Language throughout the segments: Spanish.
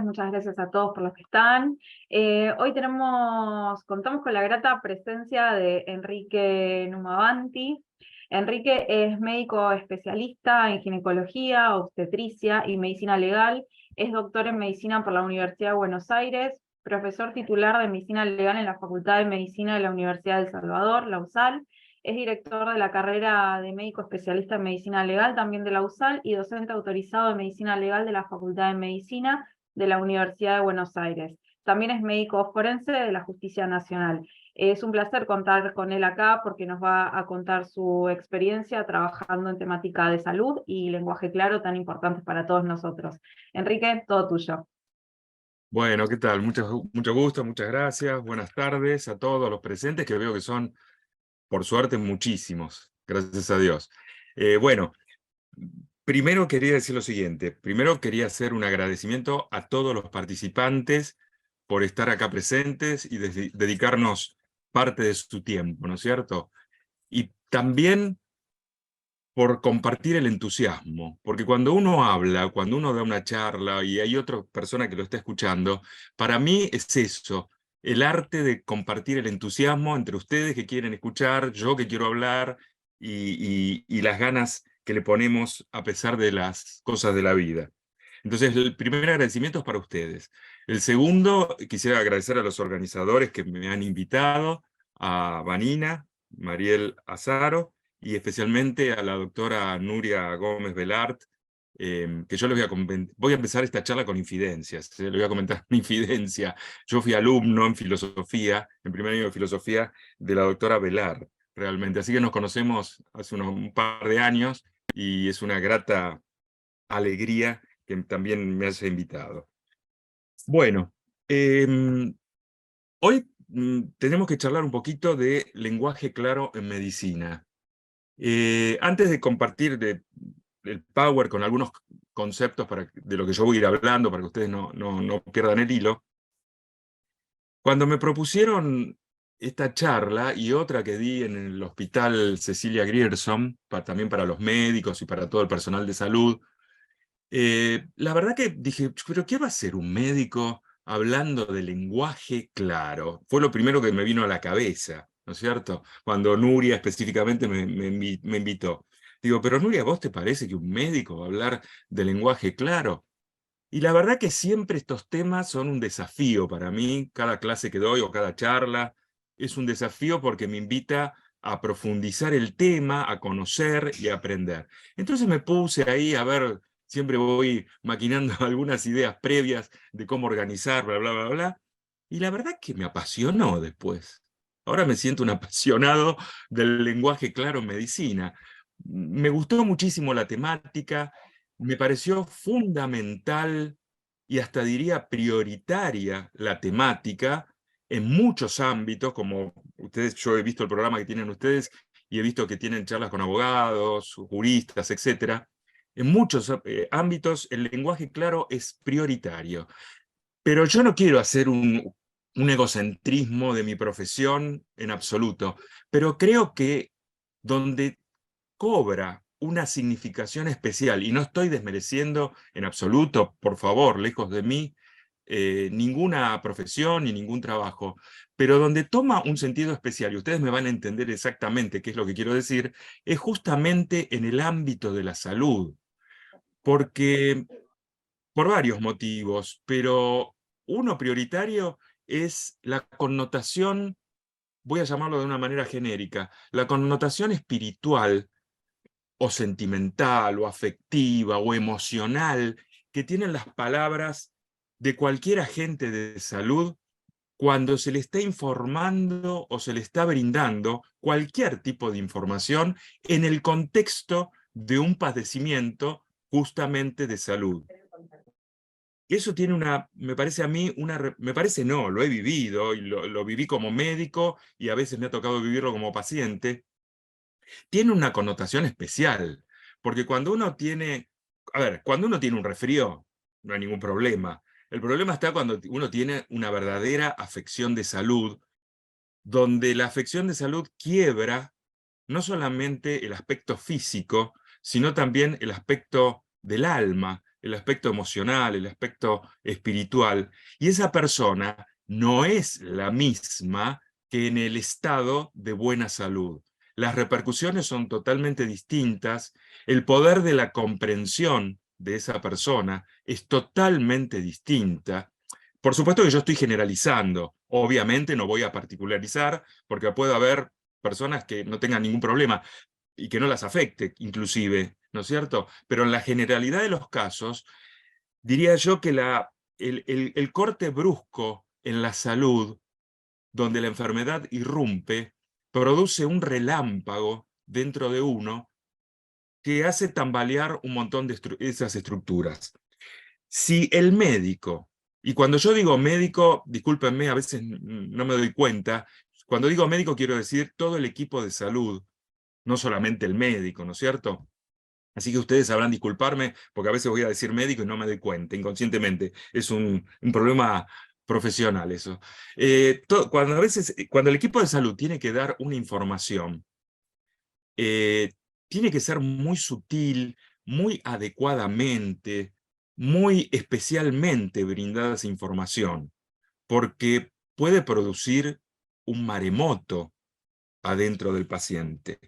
Muchas gracias a todos por los que están. Hoy contamos con la grata presencia de Enrique Numavanti. Enrique es médico especialista en ginecología, obstetricia y medicina legal. Es doctor en medicina por la Universidad de Buenos Aires, profesor titular de medicina legal en la Facultad de Medicina de la Universidad de El Salvador, la USAL. Es director de la carrera de médico especialista en medicina legal, también de la USAL, y docente autorizado de medicina legal de la Facultad de Medicina de la Universidad de Buenos Aires. También es médico forense de la Justicia Nacional. Es un placer contar con él acá porque nos va a contar su experiencia trabajando en temática de salud y lenguaje claro tan importantes para todos nosotros. Enrique, todo tuyo. Bueno, ¿qué tal? Mucho gusto, muchas gracias. Buenas tardes a todos los presentes, que veo que son, por suerte, muchísimos. Gracias a Dios. Bueno, primero quería decir lo siguiente. Primero quería hacer un agradecimiento a todos los participantes por estar acá presentes y dedicarnos parte de su tiempo, ¿no es cierto? Y también por compartir el entusiasmo, porque cuando uno habla, cuando uno da una charla y hay otra persona que lo está escuchando, para mí es eso, el arte de compartir el entusiasmo entre ustedes que quieren escuchar, yo que quiero hablar y las ganas que le ponemos a pesar de las cosas de la vida. Entonces, el primer agradecimiento es para ustedes. El segundo, quisiera agradecer a los organizadores que me han invitado, a Vanina, Mariel Azaro, y especialmente a la doctora Nuria Gómez Velart, que yo les voy a empezar esta charla con infidencias, les voy a comentar una infidencia. Yo fui alumno en filosofía, en primer año de filosofía, de la doctora Velart, realmente. Así que nos conocemos hace un par de años, y es una grata alegría que también me haya invitado. Bueno, hoy tenemos que charlar un poquito de lenguaje claro en medicina. Antes de compartir el Power con algunos conceptos de lo que yo voy a ir hablando, para que ustedes no pierdan el hilo, cuando me propusieron esta charla y otra que di en el Hospital Cecilia Grierson, también para los médicos y para todo el personal de salud, la verdad que dije, ¿pero qué va a hacer un médico hablando de lenguaje claro? Fue lo primero que me vino a la cabeza, ¿no es cierto? Cuando Nuria específicamente me invitó. Digo, pero Nuria, ¿vos te parece que un médico va a hablar de lenguaje claro? Y la verdad que siempre estos temas son un desafío para mí. Cada clase que doy o cada charla es un desafío porque me invita a profundizar el tema, a conocer y a aprender. Entonces me puse ahí a ver, siempre voy maquinando algunas ideas previas de cómo organizar, bla, bla, bla, bla. Y la verdad que me apasionó después. Ahora me siento un apasionado del lenguaje claro en medicina. Me gustó muchísimo la temática, me pareció fundamental y hasta diría prioritaria la temática en muchos ámbitos, como ustedes, yo he visto el programa que tienen ustedes y he visto que tienen charlas con abogados, juristas, etc. En muchos ámbitos el lenguaje claro es prioritario. Pero yo no quiero hacer un egocentrismo de mi profesión en absoluto, pero creo que donde cobra una significación especial, y no estoy desmereciendo en absoluto, por favor, lejos de mí, ninguna profesión ni ningún trabajo, pero donde toma un sentido especial, y ustedes me van a entender exactamente qué es lo que quiero decir, es justamente en el ámbito de la salud, porque por varios motivos, pero uno prioritario es la connotación, voy a llamarlo de una manera genérica, la connotación espiritual o sentimental, o afectiva, o emocional, que tienen las palabras de cualquier agente de salud cuando se le está informando o se le está brindando cualquier tipo de información en el contexto de un padecimiento justamente de salud. Eso tiene me parece a mí, me parece no, lo he vivido, y lo viví como médico, y a veces me ha tocado vivirlo como paciente, tiene una connotación especial, porque cuando uno tiene, a ver, cuando uno tiene un resfrío, no hay ningún problema. El problema está cuando uno tiene una verdadera afección de salud, donde la afección de salud quiebra no solamente el aspecto físico, sino también el aspecto del alma, el aspecto emocional, el aspecto espiritual. Y esa persona no es la misma que en el estado de buena salud. Las repercusiones son totalmente distintas, el poder de la comprensión de esa persona es totalmente distinta. Por supuesto que yo estoy generalizando, obviamente no voy a particularizar, porque puede haber personas que no tengan ningún problema y que no las afecte, inclusive, ¿no es cierto? Pero en la generalidad de los casos, diría yo que el corte brusco en la salud, donde la enfermedad irrumpe, produce un relámpago dentro de uno que hace tambalear un montón de esas estructuras. Si el médico, y cuando yo digo médico, discúlpenme, a veces no me doy cuenta, cuando digo médico quiero decir todo el equipo de salud, no solamente el médico, ¿no es cierto? Así que ustedes sabrán disculparme, porque a veces voy a decir médico y no me doy cuenta, inconscientemente. Es un problema profesional eso. Cuando a veces, cuando el equipo de salud tiene que dar una información, tiene que ser muy sutil, muy adecuadamente, muy especialmente brindada esa información, porque puede producir un maremoto adentro del paciente.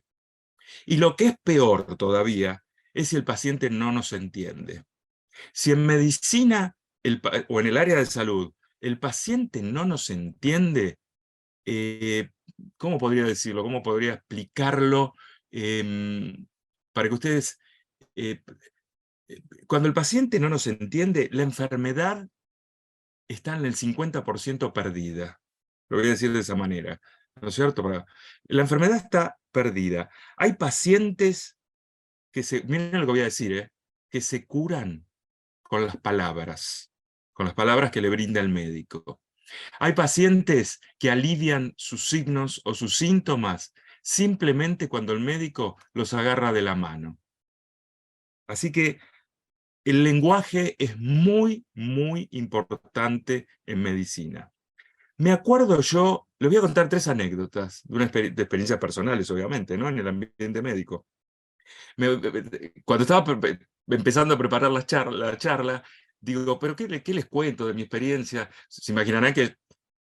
Y lo que es peor todavía es si el paciente no nos entiende. Si en medicina o en el área de salud el paciente no nos entiende, eh, ¿cómo podría decirlo? ¿Cómo podría explicarlo? Para que ustedes, eh, cuando el paciente no nos entiende, la enfermedad está en el 50% perdida. Lo voy a decir de esa manera, ¿no es cierto? La enfermedad está perdida. Hay pacientes miren lo que voy a decir, que se curan con las palabras que le brinda el médico. Hay pacientes que alivian sus signos o sus síntomas simplemente cuando el médico los agarra de la mano. Así que el lenguaje es muy, muy importante en medicina. Me acuerdo yo, le voy a contar 3 anécdotas de experiencias personales, obviamente, ¿no? En el ambiente médico. Cuando estaba empezando a preparar la charla, digo, pero ¿qué les cuento de mi experiencia? Se imaginarán que,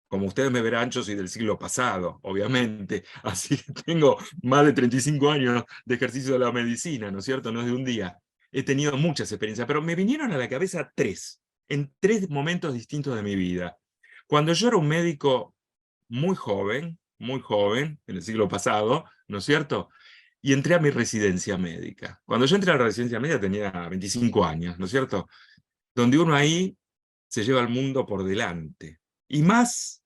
como ustedes me verán, yo soy del siglo pasado, obviamente, así que tengo más de 35 años de ejercicio de la medicina, ¿no es cierto? No es de un día. He tenido muchas experiencias, pero me vinieron a la cabeza 3, en 3 momentos distintos de mi vida. Cuando yo era un médico muy joven, en el siglo pasado, ¿no es cierto? Y entré a mi residencia médica. Cuando yo entré a la residencia médica tenía 25 años, ¿no es cierto? Donde uno ahí se lleva el mundo por delante. Y más,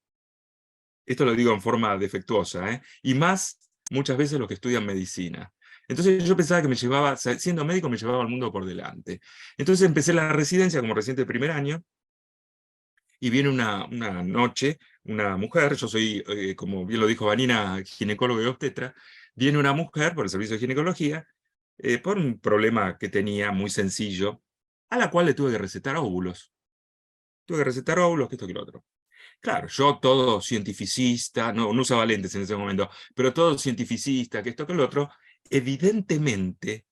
esto lo digo en forma defectuosa, y más muchas veces los que estudian medicina. Entonces yo pensaba que me llevaba, siendo médico, me llevaba el mundo por delante. Entonces empecé la residencia como residente de primer año, y viene una noche, una mujer, yo soy, como bien lo dijo Vanina, ginecólogo y obstetra, viene una mujer por el servicio de ginecología, por un problema que tenía muy sencillo, a la cual le tuve que recetar óvulos. Tuve que recetar óvulos, que esto que lo otro. Claro, yo todo cientificista, no usaba lentes en ese momento, pero todo cientificista, que esto que lo otro, evidentemente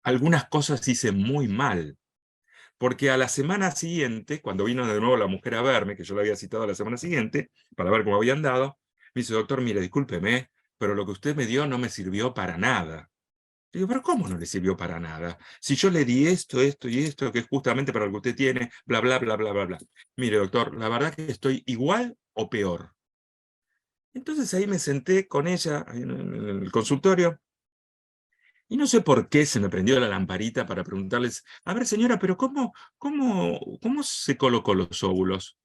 algunas cosas hice muy mal. Porque a la semana siguiente, cuando vino de nuevo la mujer a verme, que yo la había citado a la semana siguiente, para ver cómo habían dado, me dice, doctor, mire, discúlpeme, pero lo que usted me dio no me sirvió para nada. Digo, pero ¿cómo no le sirvió para nada? Si yo le di esto, esto y esto, que es justamente para lo que usted tiene, bla, bla, bla, bla, bla, bla. Mire, doctor, la verdad que estoy igual o peor. Entonces ahí me senté con ella en el consultorio, y no sé por qué se me prendió la lamparita para preguntarles, a ver señora, pero ¿cómo se colocó los óvulos?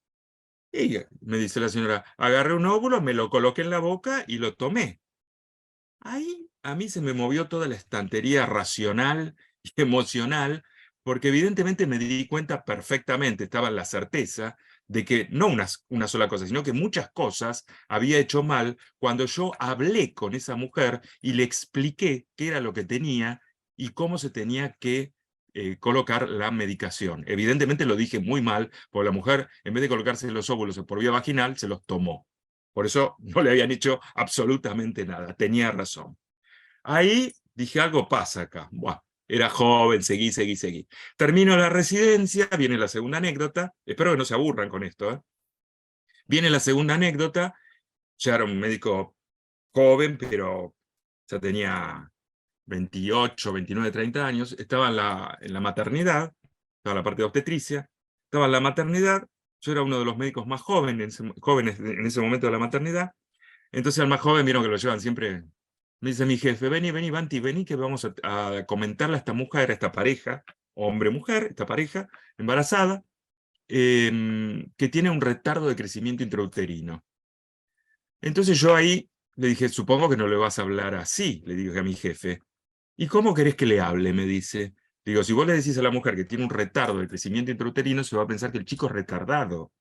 Y me dice la señora, agarré un óvulo, me lo coloqué en la boca y lo tomé. Ahí a mí se me movió toda la estantería racional y emocional, porque evidentemente me di cuenta perfectamente, estaba en la certeza de que no una sola cosa, sino que muchas cosas había hecho mal cuando yo hablé con esa mujer y le expliqué qué era lo que tenía y cómo se tenía que colocar la medicación. Evidentemente lo dije muy mal, porque la mujer, en vez de colocarse los óvulos por vía vaginal, se los tomó. Por eso no le habían hecho absolutamente nada. Tenía razón. Ahí dije, algo pasa acá. Buah, era joven, seguí. Termino la residencia, viene la segunda anécdota, espero que no se aburran con esto, ¿eh? Viene la segunda anécdota, ya era un médico joven, pero ya tenía 28, 29, 30 años, estaba en la maternidad, estaba en la parte de obstetricia, estaba en la maternidad, yo era uno de los médicos más jóvenes en ese momento de la maternidad, entonces al más joven vieron que lo llevan siempre, me dice mi jefe, vení, Banti, vení que vamos a comentarle a esta mujer, a esta pareja, hombre-mujer, esta pareja embarazada, que tiene un retardo de crecimiento intrauterino. Entonces yo ahí le dije, supongo que no le vas a hablar así, le dije a mi jefe. ¿Y cómo querés que le hable? Me dice. Digo, si vos le decís a la mujer que tiene un retardo de crecimiento intrauterino, se va a pensar que el chico es retardado.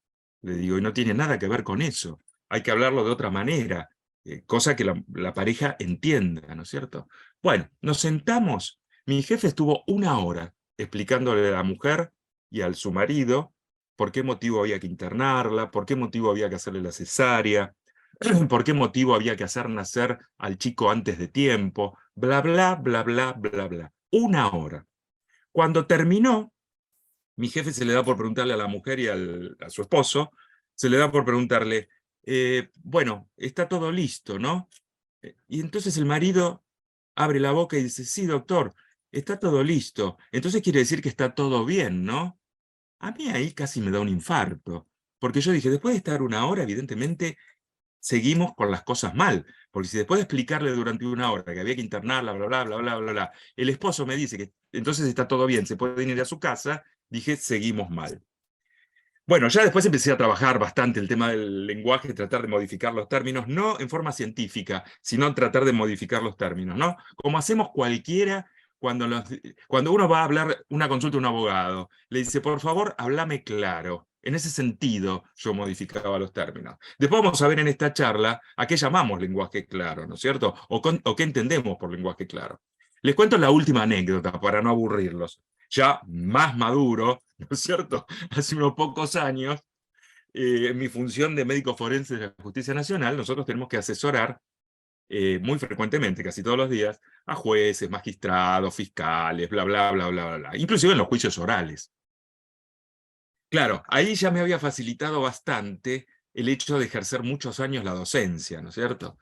Le digo, y no tiene nada que ver con eso. Hay que hablarlo de otra manera, cosa que la pareja entienda, ¿no es cierto? Bueno, nos sentamos. Mi jefe estuvo 1 hora explicándole a la mujer y a su marido por qué motivo había que internarla, por qué motivo había que hacerle la cesárea, por qué motivo había que hacer nacer al chico antes de tiempo, bla, bla, bla, bla, bla, bla. 1 hora. Cuando terminó, mi jefe se le da por preguntarle a la mujer y a su esposo, se le da por preguntarle, bueno, está todo listo, ¿no? Y entonces el marido abre la boca y dice, sí, doctor, está todo listo. Entonces quiere decir que está todo bien, ¿no? A mí ahí casi me da un infarto, porque yo dije, después de estar 1 hora, evidentemente seguimos con las cosas mal, porque si después de explicarle durante 1 hora que había que internarla, bla, bla, bla, bla, bla, bla, el esposo me dice que entonces está todo bien, se puede ir a su casa, dije, seguimos mal. Bueno, ya después empecé a trabajar bastante el tema del lenguaje, tratar de modificar los términos, no en forma científica, sino tratar de modificar los términos, ¿no? Como hacemos cualquiera cuando uno va a hablar una consulta a un abogado, le dice, por favor, háblame claro. En ese sentido, yo modificaba los términos. Después vamos a ver en esta charla a qué llamamos lenguaje claro, ¿no es cierto? O qué entendemos por lenguaje claro. Les cuento la última anécdota para no aburrirlos. Ya más maduro, ¿no es cierto? Hace unos pocos años, en mi función de médico forense de la Justicia Nacional, nosotros tenemos que asesorar muy frecuentemente, casi todos los días, a jueces, magistrados, fiscales, bla, bla, bla, bla, bla, bla, inclusive en los juicios orales. Claro, ahí ya me había facilitado bastante el hecho de ejercer muchos años la docencia, ¿no es cierto?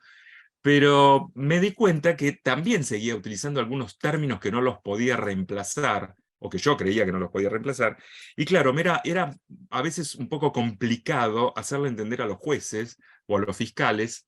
Pero me di cuenta que también seguía utilizando algunos términos que no los podía reemplazar, o que yo creía que no los podía reemplazar, y claro, era a veces un poco complicado hacerle entender a los jueces o a los fiscales,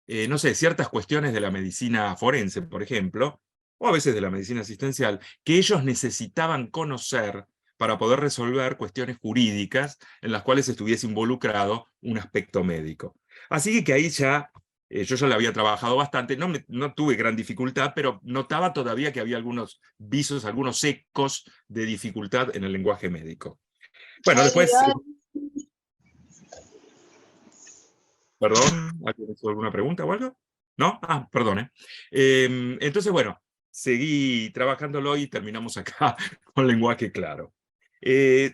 no sé, ciertas cuestiones de la medicina forense, por ejemplo, o a veces de la medicina asistencial, que ellos necesitaban conocer para poder resolver cuestiones jurídicas en las cuales estuviese involucrado un aspecto médico. Así que ahí ya, yo ya la había trabajado bastante, no tuve gran dificultad, pero notaba todavía que había algunos visos, algunos ecos de dificultad en el lenguaje médico. Bueno, después... Perdón, ¿alguien hizo alguna pregunta o algo? ¿No? Ah, perdone. Entonces, bueno, seguí trabajándolo y terminamos acá con lenguaje claro. Les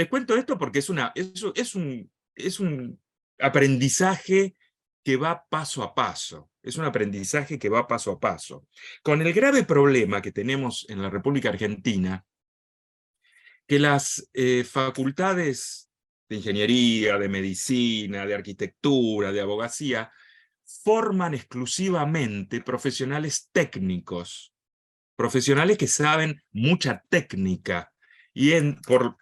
cuento esto porque es un aprendizaje que va paso a paso. Es un aprendizaje que va paso a paso. Con el grave problema que tenemos en la República Argentina, que las facultades de ingeniería, de medicina, de arquitectura, de abogacía, forman exclusivamente profesionales técnicos, profesionales que saben mucha técnica, y por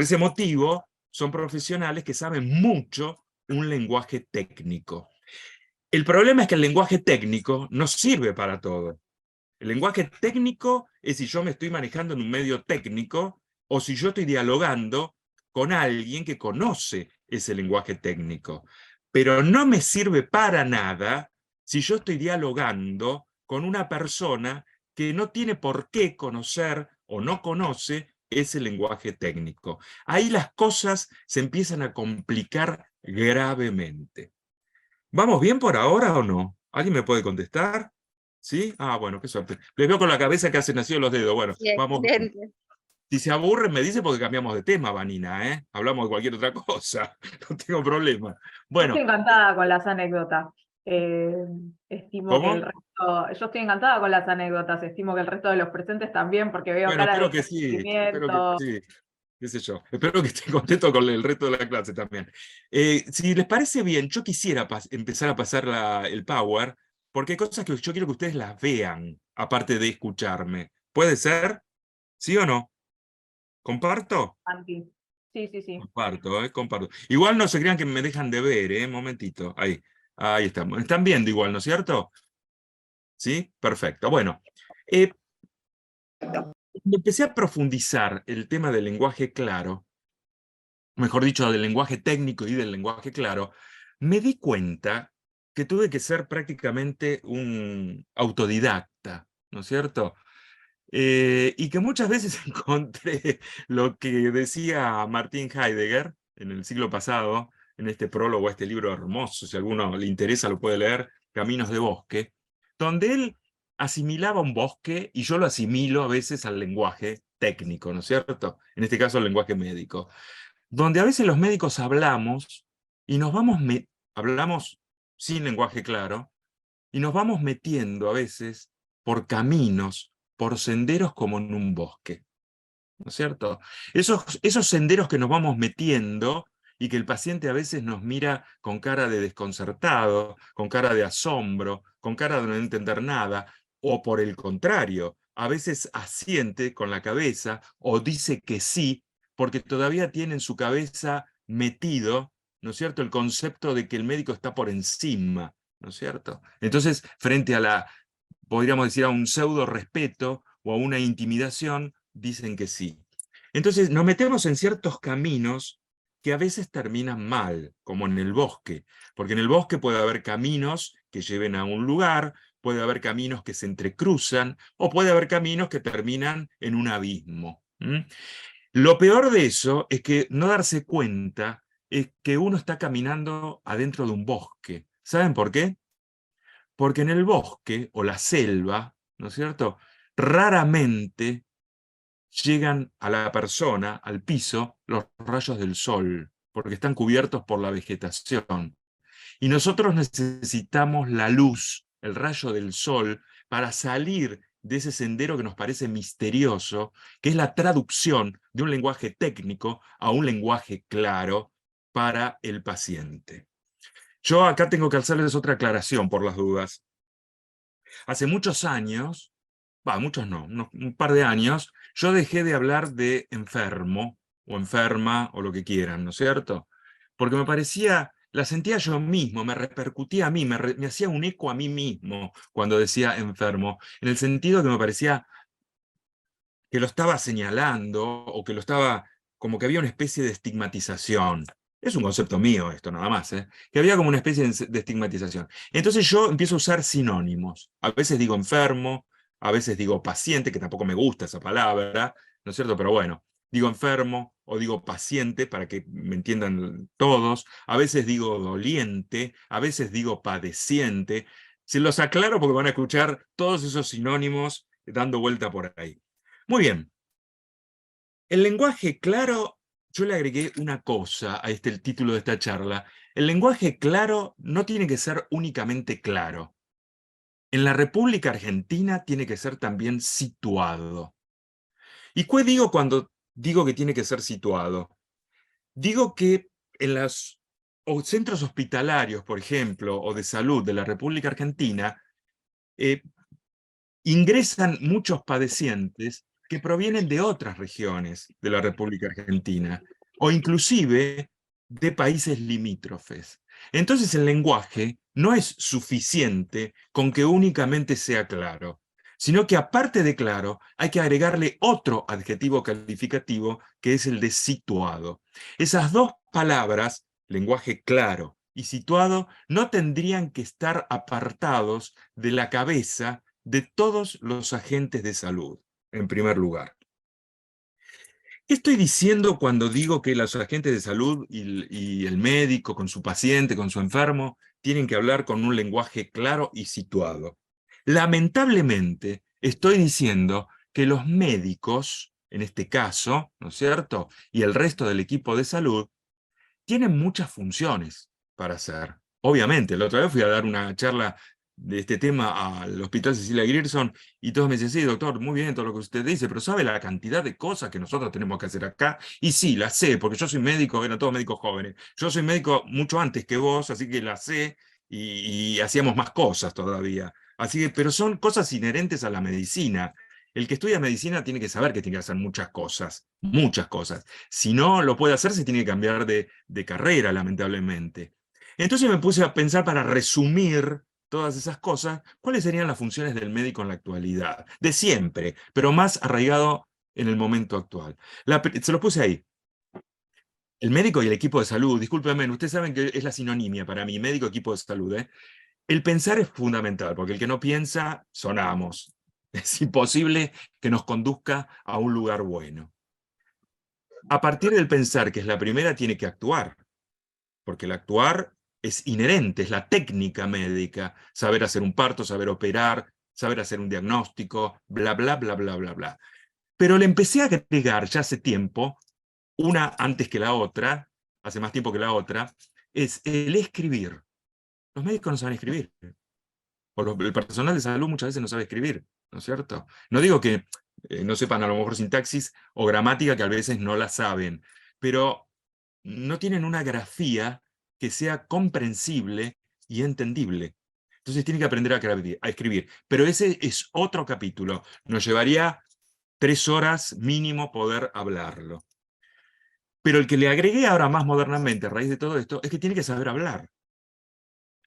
ese motivo son profesionales que saben mucho un lenguaje técnico. El problema es que el lenguaje técnico no sirve para todo. El lenguaje técnico es si yo me estoy manejando en un medio técnico o si yo estoy dialogando con alguien que conoce ese lenguaje técnico. Pero no me sirve para nada si yo estoy dialogando con una persona que no tiene por qué conocer o no conoce ese lenguaje técnico. Ahí las cosas se empiezan a complicar gravemente. ¿Vamos bien por ahora o no? ¿Alguien me puede contestar? ¿Sí? Ah, bueno, qué suerte. Les veo con la cabeza que hacen así los dedos. Bueno, vamos. Excelente. Si se aburren, me dice porque cambiamos de tema, Vanina, ¿eh? Hablamos de cualquier otra cosa. No tengo problema. Yo Bueno, estoy encantada con las anécdotas. Eh, estimo que el ¿Cómo? resto, yo estoy encantada con las anécdotas, estimo que el resto de los presentes también, porque veo Bueno, cara de espero que conocimiento. sí, qué sé yo. Espero que estén contentos con el resto de la clase también. Si les parece bien, yo quisiera empezar a pasar el Power, porque hay cosas que yo quiero que ustedes las vean, aparte de escucharme. ¿Puede ser? ¿Sí o no? ¿Comparto? Anti. Sí, sí, sí. Comparto, comparto. Igual no se crean que me dejan de ver, momentito. Ahí estamos. Están viendo igual, ¿no es cierto? ¿Sí? Perfecto. Bueno, eh, cuando empecé a profundizar el tema del lenguaje claro, mejor dicho, del lenguaje técnico y del lenguaje claro, me di cuenta que tuve que ser prácticamente un autodidacta, ¿no es cierto? Y que muchas veces encontré lo que decía Martin Heidegger en el siglo pasado, en este prólogo a este libro hermoso, si a alguno le interesa lo puede leer, Caminos de Bosque, donde él asimilaba un bosque y yo lo asimilo a veces al lenguaje técnico, ¿no es cierto? En este caso, el lenguaje médico, donde a veces los médicos hablamos y hablamos sin lenguaje claro, y nos vamos metiendo a veces por caminos, por senderos como en un bosque, ¿no es cierto? Esos senderos que nos vamos metiendo y que el paciente a veces nos mira con cara de desconcertado, con cara de asombro, con cara de no entender nada, o por el contrario, a veces asiente con la cabeza o dice que sí, porque todavía tiene en su cabeza metido, ¿no es cierto?, el concepto de que el médico está por encima, ¿no es cierto? Entonces, frente a podríamos decir, a un pseudo respeto o a una intimidación, dicen que sí. Entonces nos metemos en ciertos caminos que a veces terminan mal, como en el bosque, porque en el bosque puede haber caminos que lleven a un lugar, puede haber caminos que se entrecruzan, o puede haber caminos que terminan en un abismo. Lo peor de eso es que no darse cuenta es que uno está caminando adentro de un bosque. ¿Saben por qué? Porque en el bosque o la selva, ¿no es cierto?, raramente llegan a la persona, al piso, los rayos del sol, porque están cubiertos por la vegetación. Y nosotros necesitamos la luz, el rayo del sol, para salir de ese sendero que nos parece misterioso, que es la traducción de un lenguaje técnico a un lenguaje claro para el paciente. Yo acá tengo que hacerles otra aclaración por las dudas. Hace muchos años, muchos no, un par de años, yo dejé de hablar de enfermo o enferma o lo que quieran, ¿no es cierto? Porque me parecía, la sentía yo mismo, me repercutía a mí, me hacía un eco a mí mismo cuando decía enfermo, en el sentido que me parecía que lo estaba señalando o que lo estaba, como que había una especie de estigmatización. Es un concepto mío esto, nada más, ¿eh? Que había como una especie de estigmatización. Entonces yo empiezo a usar sinónimos. A veces digo enfermo, a veces digo paciente, que tampoco me gusta esa palabra, ¿no es cierto? Pero bueno, digo enfermo o digo paciente para que me entiendan todos. A veces digo doliente, a veces digo padeciente. Se los aclaro porque van a escuchar todos esos sinónimos dando vuelta por ahí. Muy bien. El lenguaje claro, yo le agregué una cosa a el título de esta charla. El lenguaje claro no tiene que ser únicamente claro. En la República Argentina tiene que ser también situado. ¿Y qué digo cuando digo que tiene que ser situado? Digo que en los centros hospitalarios, por ejemplo, o de salud de la República Argentina, eh, ingresan muchos padecientes que provienen de otras regiones de la República Argentina o inclusive de países limítrofes. Entonces el lenguaje no es suficiente con que únicamente sea claro, sino que aparte de claro hay que agregarle otro adjetivo calificativo que es el de situado. Esas dos palabras, lenguaje claro y situado, no tendrían que estar apartados de la cabeza de todos los agentes de salud, en primer lugar. ¿Qué estoy diciendo cuando digo que los agentes de salud y el médico con su paciente, con su enfermo, tienen que hablar con un lenguaje claro y situado? Lamentablemente, estoy diciendo que los médicos, en este caso, ¿no es cierto?, y el resto del equipo de salud, tienen muchas funciones para hacer. Obviamente, la otra vez fui a dar una charla de este tema al Hospital Cecilia Grierson y todos me decían, sí, doctor, muy bien todo lo que usted dice, pero ¿sabe la cantidad de cosas que nosotros tenemos que hacer acá? Y sí, las sé, porque yo soy médico, eran todos médicos jóvenes. Yo soy médico mucho antes que vos, así que las sé y hacíamos más cosas todavía. Así que, pero son cosas inherentes a la medicina. El que estudia medicina tiene que saber que tiene que hacer muchas cosas, muchas cosas. Si no lo puede hacer, se tiene que cambiar de carrera, lamentablemente. Entonces me puse a pensar para resumir todas esas cosas, cuáles serían las funciones del médico en la actualidad, de siempre, pero más arraigado en el momento actual. Se lo puse ahí. El médico y el equipo de salud, discúlpenme, ustedes saben que es la sinonimia para mí, médico, equipo de salud. El pensar es fundamental, porque el que no piensa, sonamos. Es imposible que nos conduzca a un lugar bueno. A partir del pensar, que es la primera, tiene que actuar, porque el actuar es inherente, es la técnica médica, saber hacer un parto, saber operar, saber hacer un diagnóstico, bla, bla, bla, bla, bla, bla. Pero le empecé a agregar ya hace tiempo, una antes que la otra, hace más tiempo que la otra, es el escribir. Los médicos no saben escribir, el personal de salud muchas veces no sabe escribir, ¿no es cierto? No digo que no sepan a lo mejor sintaxis o gramática, que a veces no la saben, pero no tienen una grafía que sea comprensible y entendible. Entonces tienen que aprender a escribir. Pero ese es otro capítulo. Nos llevaría 3 horas mínimo poder hablarlo. Pero el que le agregué ahora más modernamente a raíz de todo esto es que tiene que saber hablar.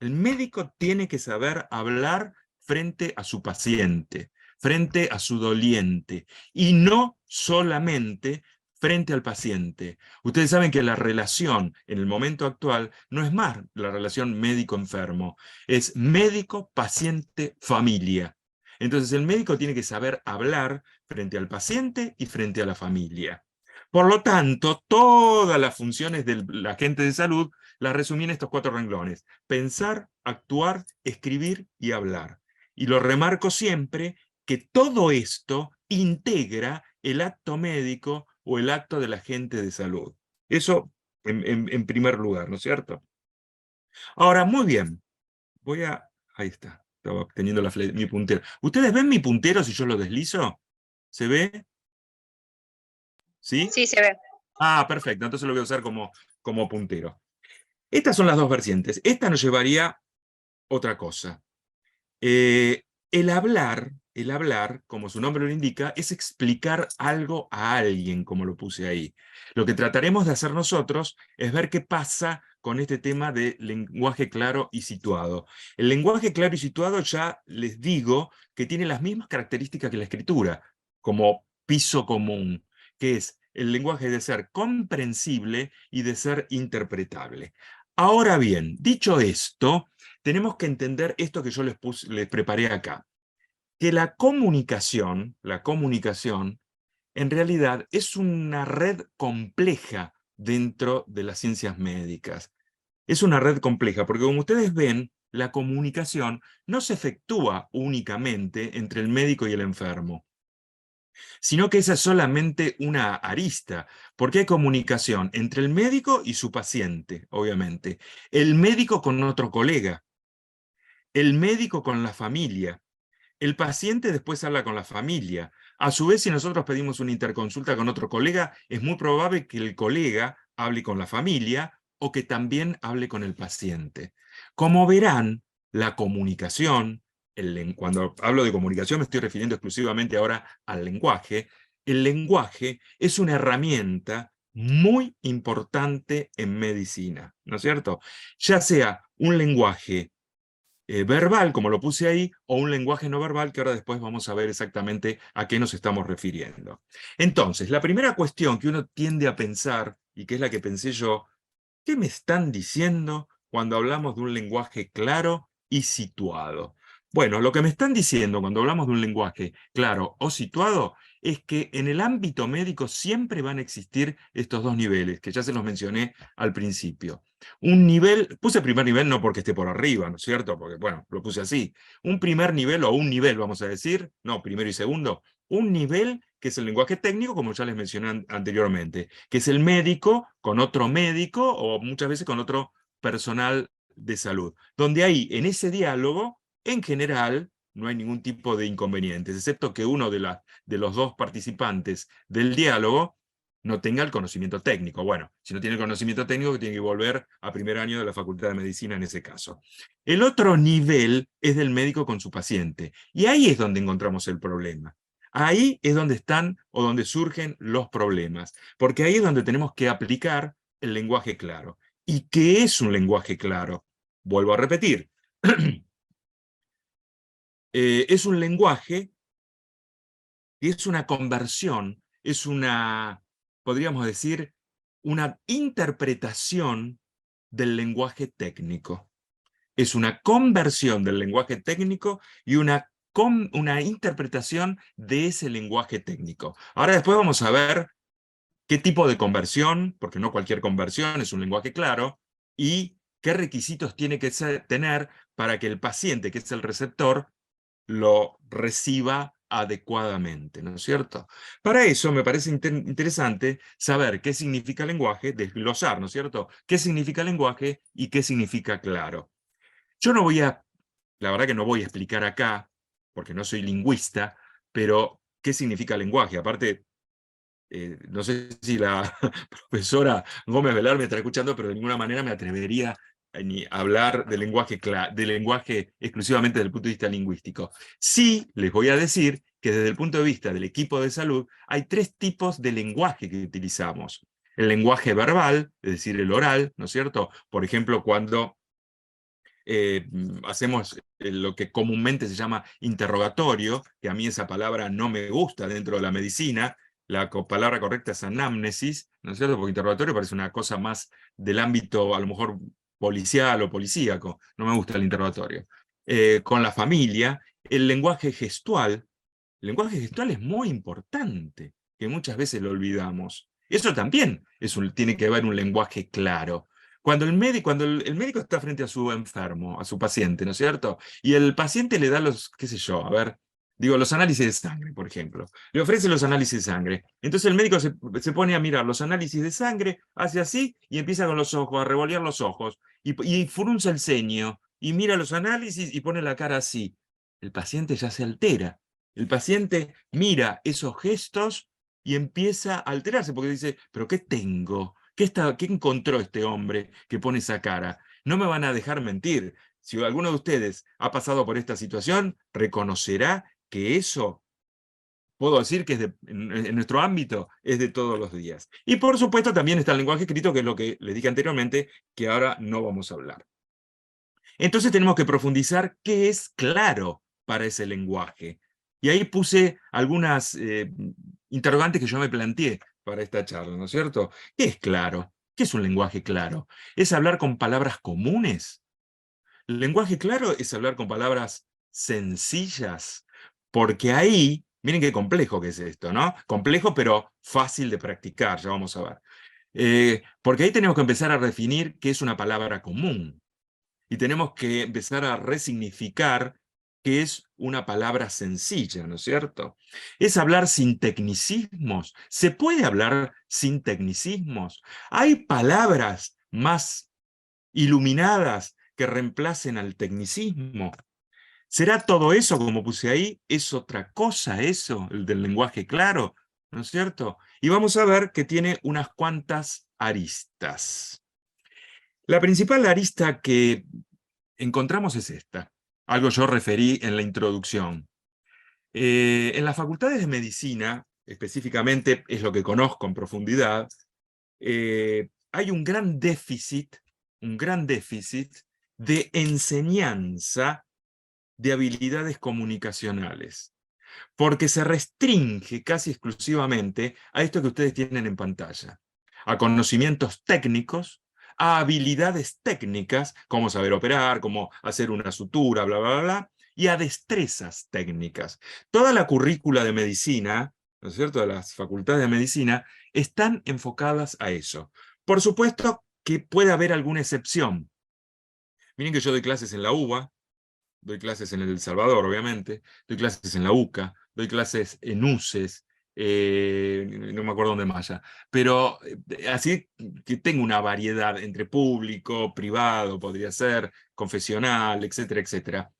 El médico tiene que saber hablar frente a su paciente, frente a su doliente, y no solamente frente al paciente. Ustedes saben que la relación en el momento actual no es más la relación médico-enfermo, es médico-paciente-familia. Entonces el médico tiene que saber hablar frente al paciente y frente a la familia. Por lo tanto, todas las funciones del agente de salud las resumí en estos 4 renglones: pensar, actuar, escribir y hablar. Y lo remarco siempre, que todo esto integra el acto médico o el acto del agente de salud. Eso en primer lugar, ¿no es cierto? Ahora, muy bien, ahí está, estaba teniendo mi puntero. ¿Ustedes ven mi puntero si yo lo deslizo? ¿Se ve? ¿Sí? Sí, se ve. Ah, perfecto, entonces lo voy a usar como puntero. Estas son las dos vertientes. Esta nos llevaría a otra cosa. El hablar, como su nombre lo indica, es explicar algo a alguien, como lo puse ahí. Lo que trataremos de hacer nosotros es ver qué pasa con este tema de lenguaje claro y situado. El lenguaje claro y situado, ya les digo, que tiene las mismas características que la escritura, como piso común, que es el lenguaje de ser comprensible y de ser interpretable. Ahora bien, dicho esto, tenemos que entender esto que yo les preparé acá, que la comunicación, en realidad es una red compleja dentro de las ciencias médicas. Es una red compleja, porque como ustedes ven, la comunicación no se efectúa únicamente entre el médico y el enfermo, sino que esa es solamente una arista, porque hay comunicación entre el médico y su paciente, obviamente, el médico con otro colega, el médico con la familia, el paciente después habla con la familia. A su vez, si nosotros pedimos una interconsulta con otro colega, es muy probable que el colega hable con la familia o que también hable con el paciente. Como verán, la comunicación, cuando hablo de comunicación me estoy refiriendo exclusivamente ahora al lenguaje. El lenguaje es una herramienta muy importante en medicina, ¿no es cierto? Ya sea un lenguaje verbal, como lo puse ahí, o un lenguaje no verbal, que ahora después vamos a ver exactamente a qué nos estamos refiriendo. Entonces, la primera cuestión que uno tiende a pensar, y que es la que pensé yo, ¿qué me están diciendo cuando hablamos de un lenguaje claro y situado? Bueno, lo que me están diciendo cuando hablamos de un lenguaje claro o situado es que en el ámbito médico siempre van a existir estos dos niveles, que ya se los mencioné al principio. Un nivel, puse primer nivel no porque esté por arriba, ¿no es cierto? Porque, bueno, lo puse así. Un primer nivel o un nivel, vamos a decir, no, primero y segundo, un nivel que es el lenguaje técnico, como ya les mencioné anteriormente, que es el médico con otro médico o muchas veces con otro personal de salud, donde ahí, en ese diálogo, en general, no hay ningún tipo de inconvenientes, excepto que uno de los dos participantes del diálogo no tenga el conocimiento técnico. Bueno, si no tiene el conocimiento técnico, tiene que volver a primer año de la Facultad de Medicina en ese caso. El otro nivel es del médico con su paciente, y ahí es donde encontramos el problema. Ahí es donde están o donde surgen los problemas, porque ahí es donde tenemos que aplicar el lenguaje claro. ¿Y qué es un lenguaje claro? Vuelvo a repetir. Es un lenguaje que es una conversión, es una, podríamos decir, una interpretación del lenguaje técnico. Es una conversión del lenguaje técnico y una interpretación de ese lenguaje técnico. Ahora después vamos a ver qué tipo de conversión, porque no cualquier conversión es un lenguaje claro, y qué requisitos tiene que tener para que el paciente, que es el receptor, lo reciba adecuadamente, ¿no es cierto? Para eso me parece interesante saber qué significa lenguaje, desglosar, ¿no es cierto? ¿Qué significa lenguaje y qué significa claro? Yo no voy a, la verdad que no voy a explicar acá, porque no soy lingüista, pero qué significa lenguaje. Aparte, no sé si la profesora Gómez Velar me está escuchando, pero de ninguna manera me atrevería ni a hablar de lenguaje exclusivamente desde el punto de vista lingüístico. Sí les voy a decir que desde el punto de vista del equipo de salud hay tres tipos de lenguaje que utilizamos. El lenguaje verbal, es decir, el oral, ¿no es cierto? Por ejemplo, cuando hacemos lo que comúnmente se llama interrogatorio, que a mí esa palabra no me gusta dentro de la medicina. La palabra correcta es anamnesis, ¿no es cierto? Porque interrogatorio parece una cosa más del ámbito, a lo mejor, policial o policíaco. No me gusta el interrogatorio. Con la familia, el lenguaje gestual. El lenguaje gestual es muy importante, que muchas veces lo olvidamos. Eso también tiene que haber un lenguaje claro. Cuando el médico está frente a su enfermo, a su paciente, ¿no es cierto? Y el paciente le da los, qué sé yo, a ver, digo, los análisis de sangre, por ejemplo. Le ofrece los análisis de sangre. Entonces el médico se pone a mirar los análisis de sangre, hace así y empieza con los ojos, a revolear los ojos. Y frunce el ceño, y mira los análisis y pone la cara así. El paciente ya se altera. El paciente mira esos gestos y empieza a alterarse porque dice, ¿pero qué tengo? ¿Qué encontró este hombre que pone esa cara? No me van a dejar mentir. Si alguno de ustedes ha pasado por esta situación, reconocerá que eso, puedo decir que en nuestro ámbito, es de todos los días. Y por supuesto también está el lenguaje escrito, que es lo que les dije anteriormente, que ahora no vamos a hablar. Entonces tenemos que profundizar qué es claro para ese lenguaje. Y ahí puse algunas interrogantes que yo me planteé para esta charla, ¿no es cierto? ¿Qué es claro? ¿Qué es un lenguaje claro? ¿Es hablar con palabras comunes? El lenguaje claro es hablar con palabras sencillas, porque ahí, miren qué complejo que es esto, ¿no? Complejo pero fácil de practicar, ya vamos a ver. Porque ahí tenemos que empezar a definir qué es una palabra común. Y tenemos que empezar a resignificar qué es una palabra sencilla, ¿no es cierto? Es hablar sin tecnicismos. ¿Se puede hablar sin tecnicismos? ¿Hay palabras más iluminadas que reemplacen al tecnicismo? ¿Será todo eso, como puse ahí? ¿Es otra cosa eso, el del lenguaje claro? ¿No es cierto? Y vamos a ver que tiene unas cuantas aristas. La principal arista que encontramos es esta. Algo yo referí en la introducción. En las facultades de medicina, específicamente es lo que conozco en profundidad, hay un gran déficit de enseñanza de habilidades comunicacionales, porque se restringe casi exclusivamente a esto que ustedes tienen en pantalla, a conocimientos técnicos, a habilidades técnicas, cómo saber operar, cómo hacer una sutura, bla, bla, bla, y a destrezas técnicas. Toda la currícula de medicina, ¿no es cierto?, de las facultades de medicina, están enfocadas a eso. Por supuesto que puede haber alguna excepción. Miren que yo doy clases en la UBA, doy clases en El Salvador, obviamente, doy clases en la UCA, doy clases en UCES, no me acuerdo dónde más ya, pero así que tengo una variedad entre público, privado, podría ser, confesional, etcétera, etcétera.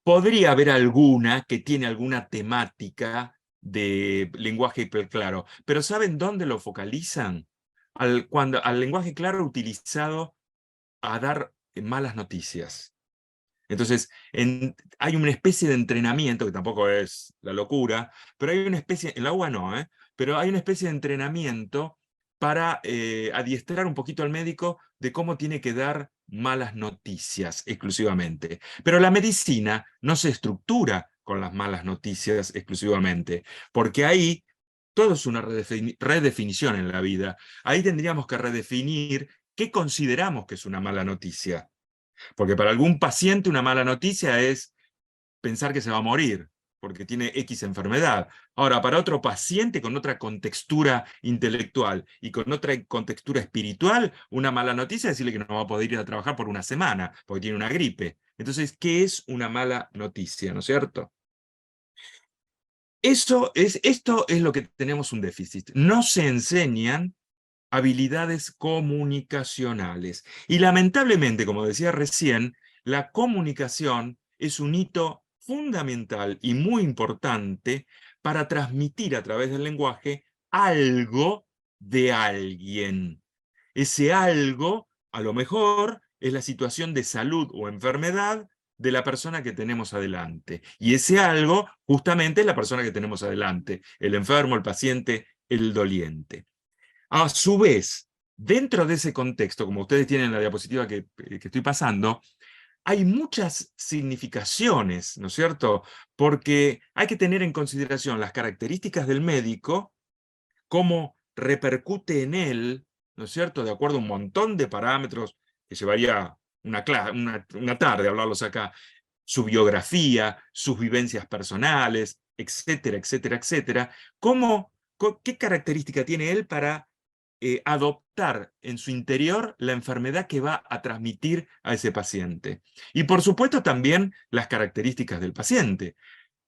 Podría haber alguna que tiene alguna temática de lenguaje claro, pero ¿saben dónde lo focalizan? Al lenguaje claro utilizado a dar malas noticias. Entonces, hay una especie de entrenamiento, que tampoco es la locura, pero hay una especie, el agua no, pero hay una especie de entrenamiento para adiestrar un poquito al médico de cómo tiene que dar malas noticias exclusivamente. Pero la medicina no se estructura con las malas noticias exclusivamente, porque ahí todo es una redefinición en la vida. Ahí tendríamos que redefinir qué consideramos que es una mala noticia. Porque para algún paciente una mala noticia es pensar que se va a morir, porque tiene X enfermedad. Ahora, para otro paciente con otra contextura intelectual y con otra contextura espiritual, una mala noticia es decirle que no va a poder ir a trabajar por una semana, porque tiene una gripe. Entonces, ¿qué es una mala noticia, no es cierto? Esto es lo que tenemos un déficit. No se enseñan habilidades comunicacionales. Y lamentablemente, como decía recién, la comunicación es un hito fundamental y muy importante para transmitir a través del lenguaje algo de alguien. Ese algo, a lo mejor, es la situación de salud o enfermedad de la persona que tenemos adelante. Y ese algo, justamente, es la persona que tenemos adelante, el enfermo, el paciente, el doliente. A su vez, dentro de ese contexto, como ustedes tienen en la diapositiva que estoy pasando, hay muchas significaciones, ¿no es cierto? Porque hay que tener en consideración las características del médico, cómo repercute en él, ¿no es cierto? De acuerdo a un montón de parámetros que llevaría una tarde hablarlos acá, su biografía, sus vivencias personales, etcétera, etcétera, etcétera. ¿Qué característica tiene él para adoptar en su interior la enfermedad que va a transmitir a ese paciente? Y por supuesto también las características del paciente.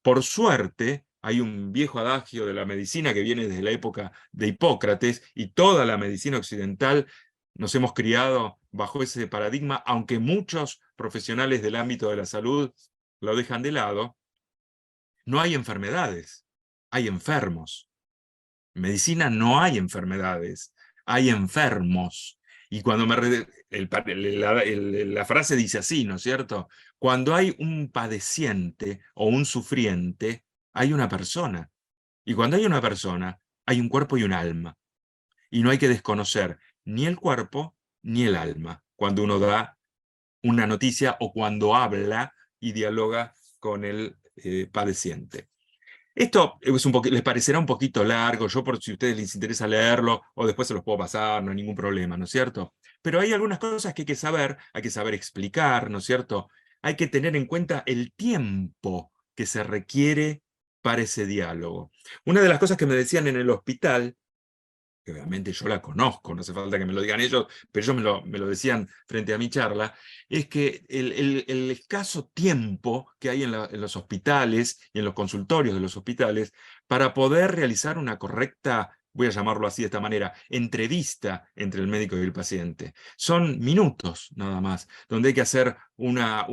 Por suerte, hay un viejo adagio de la medicina que viene desde la época de Hipócrates, y toda la medicina occidental nos hemos criado bajo ese paradigma, aunque muchos profesionales del ámbito de la salud lo dejan de lado. No hay enfermedades, hay enfermos. En medicina no hay enfermedades, hay enfermos. Y cuando la frase dice así, ¿no es cierto? Cuando hay un padeciente o un sufriente, hay una persona. Y cuando hay una persona, hay un cuerpo y un alma. Y no hay que desconocer ni el cuerpo ni el alma cuando uno da una noticia o cuando habla y dialoga con el padeciente. Esto es les parecerá un poquito largo, yo por si a ustedes les interesa leerlo, o después se los puedo pasar, no hay ningún problema, ¿no es cierto? Pero hay algunas cosas que hay que saber explicar, ¿no es cierto? Hay que tener en cuenta el tiempo que se requiere para ese diálogo. Una de las cosas que me decían en el hospital, que obviamente yo la conozco, no hace falta que me lo digan ellos, pero ellos me lo decían frente a mi charla, es que el escaso tiempo que hay en los hospitales y en los consultorios de los hospitales para poder realizar una correcta, voy a llamarlo así de esta manera, entrevista entre el médico y el paciente. Son minutos nada más, donde hay que hacer una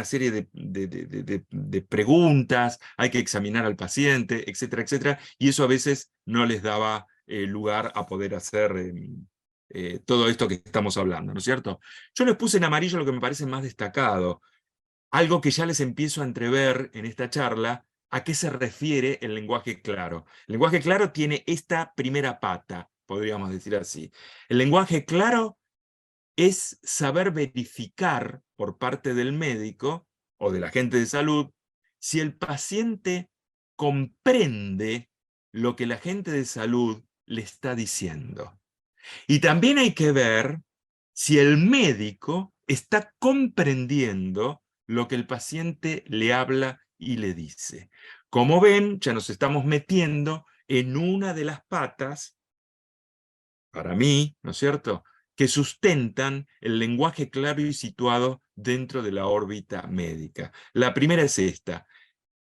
serie de preguntas, hay que examinar al paciente, etcétera, etcétera, y eso a veces no les daba lugar a poder hacer todo esto que estamos hablando, ¿no es cierto? Yo les puse en amarillo lo que me parece más destacado, algo que ya les empiezo a entrever en esta charla, a qué se refiere el lenguaje claro. El lenguaje claro tiene esta primera pata, podríamos decir así. El lenguaje claro es saber verificar por parte del médico o del agente de salud si el paciente comprende lo que el agente de salud le está diciendo. Y también hay que ver si el médico está comprendiendo lo que el paciente le habla y le dice. Como ven, ya nos estamos metiendo en una de las patas, para mí, ¿no es cierto?, que sustentan el lenguaje claro y situado dentro de la órbita médica. La primera es esta: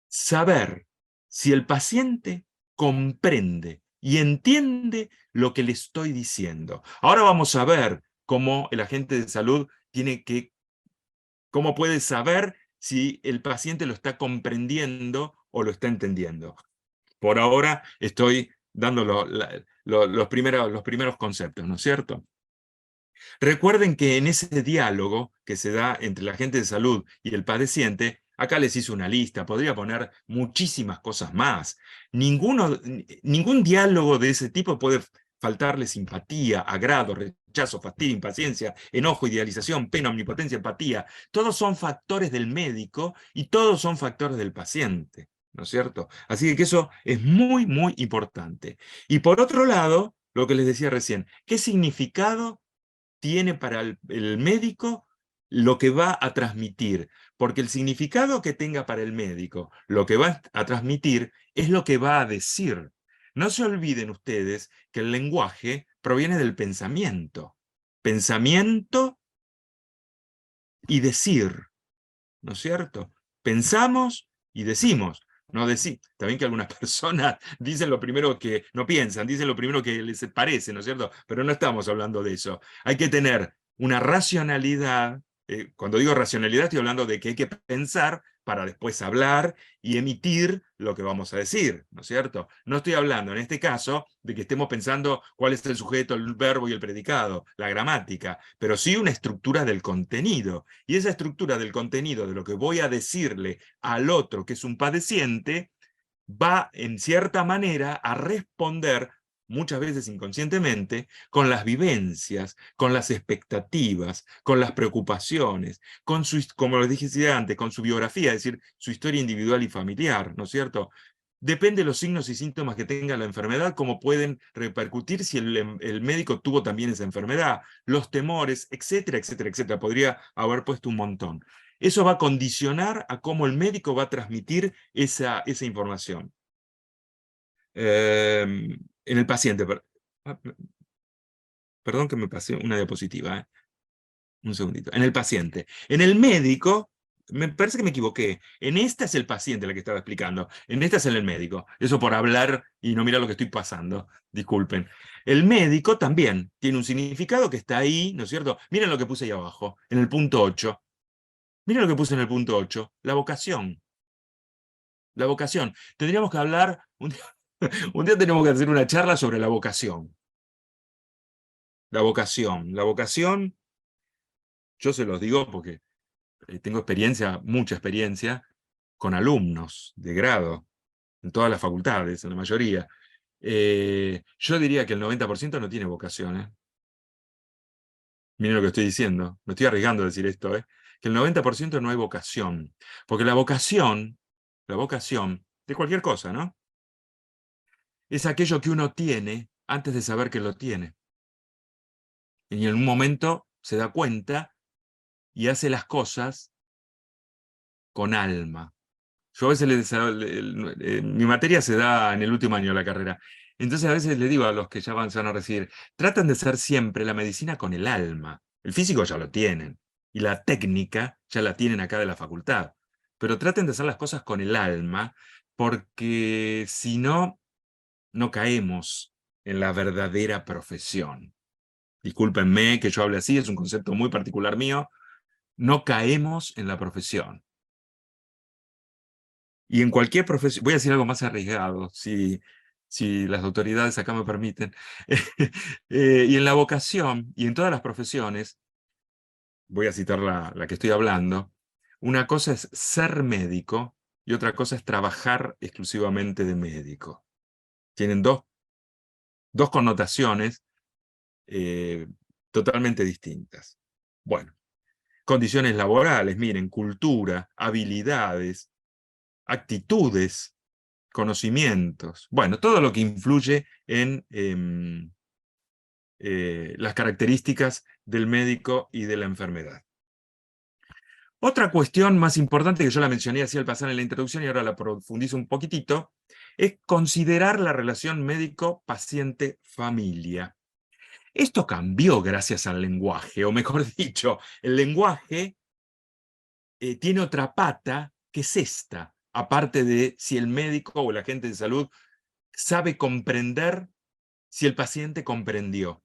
saber si el paciente comprende y entiende lo que le estoy diciendo. Ahora vamos a ver cómo el agente de salud cómo puede saber si el paciente lo está comprendiendo o lo está entendiendo. Por ahora estoy dando los primeros conceptos, ¿no es cierto? Recuerden que en ese diálogo que se da entre el agente de salud y el padeciente, acá les hice una lista, podría poner muchísimas cosas más. Ningún diálogo de ese tipo puede faltarle simpatía, agrado, rechazo, fastidio, impaciencia, enojo, idealización, pena, omnipotencia, empatía. Todos son factores del médico y todos son factores del paciente, ¿no es cierto? Así que eso es muy, muy importante. Y por otro lado, lo que les decía recién, ¿qué significado tiene para el médico lo que va a transmitir? Porque el significado que tenga para el médico, lo que va a transmitir, es lo que va a decir. No se olviden ustedes que el lenguaje proviene del pensamiento. Pensamiento y decir, ¿no es cierto? Pensamos y decimos. No decir, también que algunas personas dicen lo primero que no piensan, dicen lo primero que les parece, ¿no es cierto? Pero no estamos hablando de eso. Hay que tener una racionalidad. Cuando digo racionalidad estoy hablando de que hay que pensar para después hablar y emitir lo que vamos a decir, ¿no es cierto? No estoy hablando en este caso de que estemos pensando cuál es el sujeto, el verbo y el predicado, la gramática, pero sí una estructura del contenido. Y esa estructura del contenido de lo que voy a decirle al otro, que es un padeciente, va en cierta manera a responder, muchas veces inconscientemente, con las vivencias, con las expectativas, con las preocupaciones, como lo dije antes, con su biografía, es decir, su historia individual y familiar, ¿no es cierto? Depende de los signos y síntomas que tenga la enfermedad, cómo pueden repercutir si el médico tuvo también esa enfermedad, los temores, etcétera, etcétera, etcétera. Podría haber puesto un montón. Eso va a condicionar a cómo el médico va a transmitir esa información. En el paciente, perdón que me pasé una diapositiva, un segundito. En el paciente. En el médico, me parece que me equivoqué. En esta es el paciente la que estaba explicando. En esta es en el médico. Eso por hablar y no mirar lo que estoy pasando. Disculpen. El médico también tiene un significado que está ahí, ¿no es cierto? Miren lo que puse ahí abajo, en el punto 8. Miren lo que puse en el punto 8. La vocación. La vocación. Tendríamos que hablar, un día tenemos que hacer una charla sobre la vocación. La vocación. La vocación, yo se los digo porque tengo experiencia, mucha experiencia, con alumnos de grado, en todas las facultades, en la mayoría. Yo diría que el 90% no tiene vocación. Miren lo que estoy diciendo, me estoy arriesgando a decir esto, que el 90% no hay vocación. Porque la vocación de cualquier cosa, ¿no? Es aquello que uno tiene antes de saber que lo tiene. Y en un momento se da cuenta y hace las cosas con alma. Yo a veces mi materia se da en el último año de la carrera. Entonces a veces le digo a los que ya van a recibir, traten de hacer siempre la medicina con el alma. El físico ya lo tienen. Y la técnica ya la tienen acá de la facultad. Pero traten de hacer las cosas con el alma, porque si no, no caemos en la verdadera profesión. Discúlpenme que yo hable así, es un concepto muy particular mío. No caemos en la profesión. Y en cualquier profesión, voy a decir algo más arriesgado, si las autoridades acá me permiten, y en la vocación, y en todas las profesiones, voy a citar la que estoy hablando, una cosa es ser médico y otra cosa es trabajar exclusivamente de médico. Tienen dos connotaciones totalmente distintas. Bueno, condiciones laborales, miren, cultura, habilidades, actitudes, conocimientos, bueno, todo lo que influye en las características del médico y de la enfermedad. Otra cuestión más importante que yo la mencioné así al pasar en la introducción y ahora la profundizo un poquitito, es considerar la relación médico-paciente-familia. Esto cambió gracias al lenguaje, o mejor dicho, el lenguaje tiene otra pata que es esta, aparte de si el médico o el agente de salud sabe comprender si el paciente comprendió,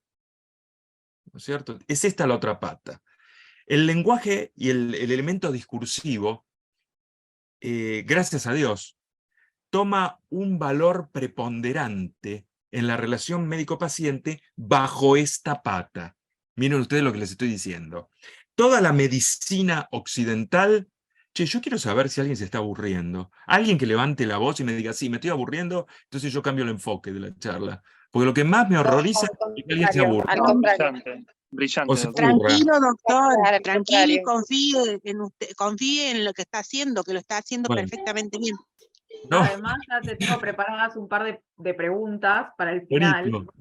¿no es cierto? Es esta la otra pata. El lenguaje y el elemento discursivo, gracias a Dios, toma un valor preponderante en la relación médico-paciente bajo esta pata. Miren ustedes lo que les estoy diciendo. Toda la medicina occidental, che, yo quiero saber si alguien se está aburriendo. Alguien que levante la voz y me diga, sí, me estoy aburriendo, entonces yo cambio el enfoque de la charla. Porque lo que más me horroriza es que alguien se aburra. Al contrario. O se Brillante. aburra. Tranquilo, doctor, Al tranquilo y contrario. confíe en lo que está haciendo, que lo está haciendo Bueno. perfectamente bien. No, Además, ya te tengo preparadas un par de preguntas para el final. buenísimo.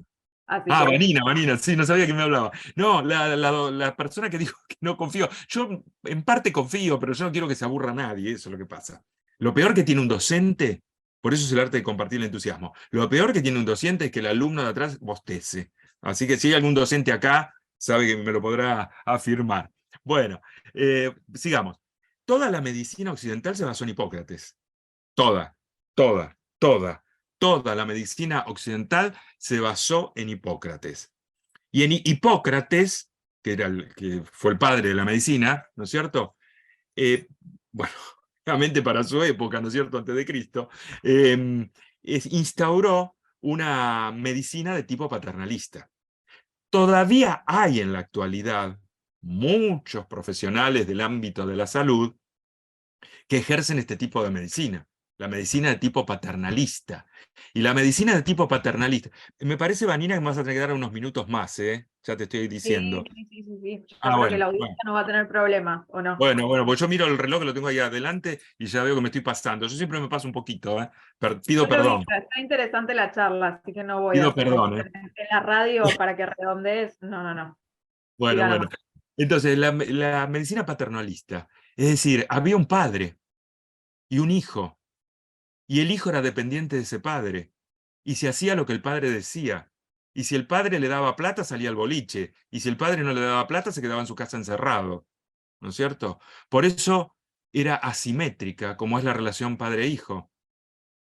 Así Ah, que, Vanina, sí, no sabía que me hablaba. No, la persona que dijo que no confío, yo en parte confío, pero yo no quiero que se aburra nadie, eso es lo que pasa. Lo peor que tiene un docente, por eso es el arte de compartir el entusiasmo, lo peor que tiene un docente es que el alumno de atrás bostece. Así que si hay algún docente acá, sabe que me lo podrá afirmar. Bueno, sigamos. Toda la medicina occidental se basó en Hipócrates. Toda, toda, toda. Toda la medicina occidental se basó en Hipócrates. Y en Hipócrates, que fue el padre de la medicina, ¿no es cierto? Bueno, realmente para su época, ¿no es cierto?, antes de Cristo, instauró una medicina de tipo paternalista. Todavía hay en la actualidad muchos profesionales del ámbito de la salud que ejercen este tipo de medicina, la medicina de tipo paternalista. Y la medicina de tipo paternalista, me parece, Vanina, que me vas a tener que dar unos minutos más, ya te estoy diciendo. sí. Yo Ah, creo que la bueno, audiencia no va a tener problema, ¿o no? bueno, pues yo miro el reloj que lo tengo ahí adelante y ya veo que me estoy pasando. Yo siempre me paso un poquito, pido Yo lo vi, perdón, está interesante la charla, así que no voy a pido hacer perdón. en la radio para que redondees. No. Bueno, Siga bueno. nomás. Entonces, la medicina paternalista, es decir, había un padre y un hijo, y el hijo era dependiente de ese padre, y se hacía lo que el padre decía. Y si el padre le daba plata, salía al boliche, y si el padre no le daba plata, se quedaba en su casa encerrado, ¿no es cierto? Por eso era asimétrica, como es la relación padre-hijo.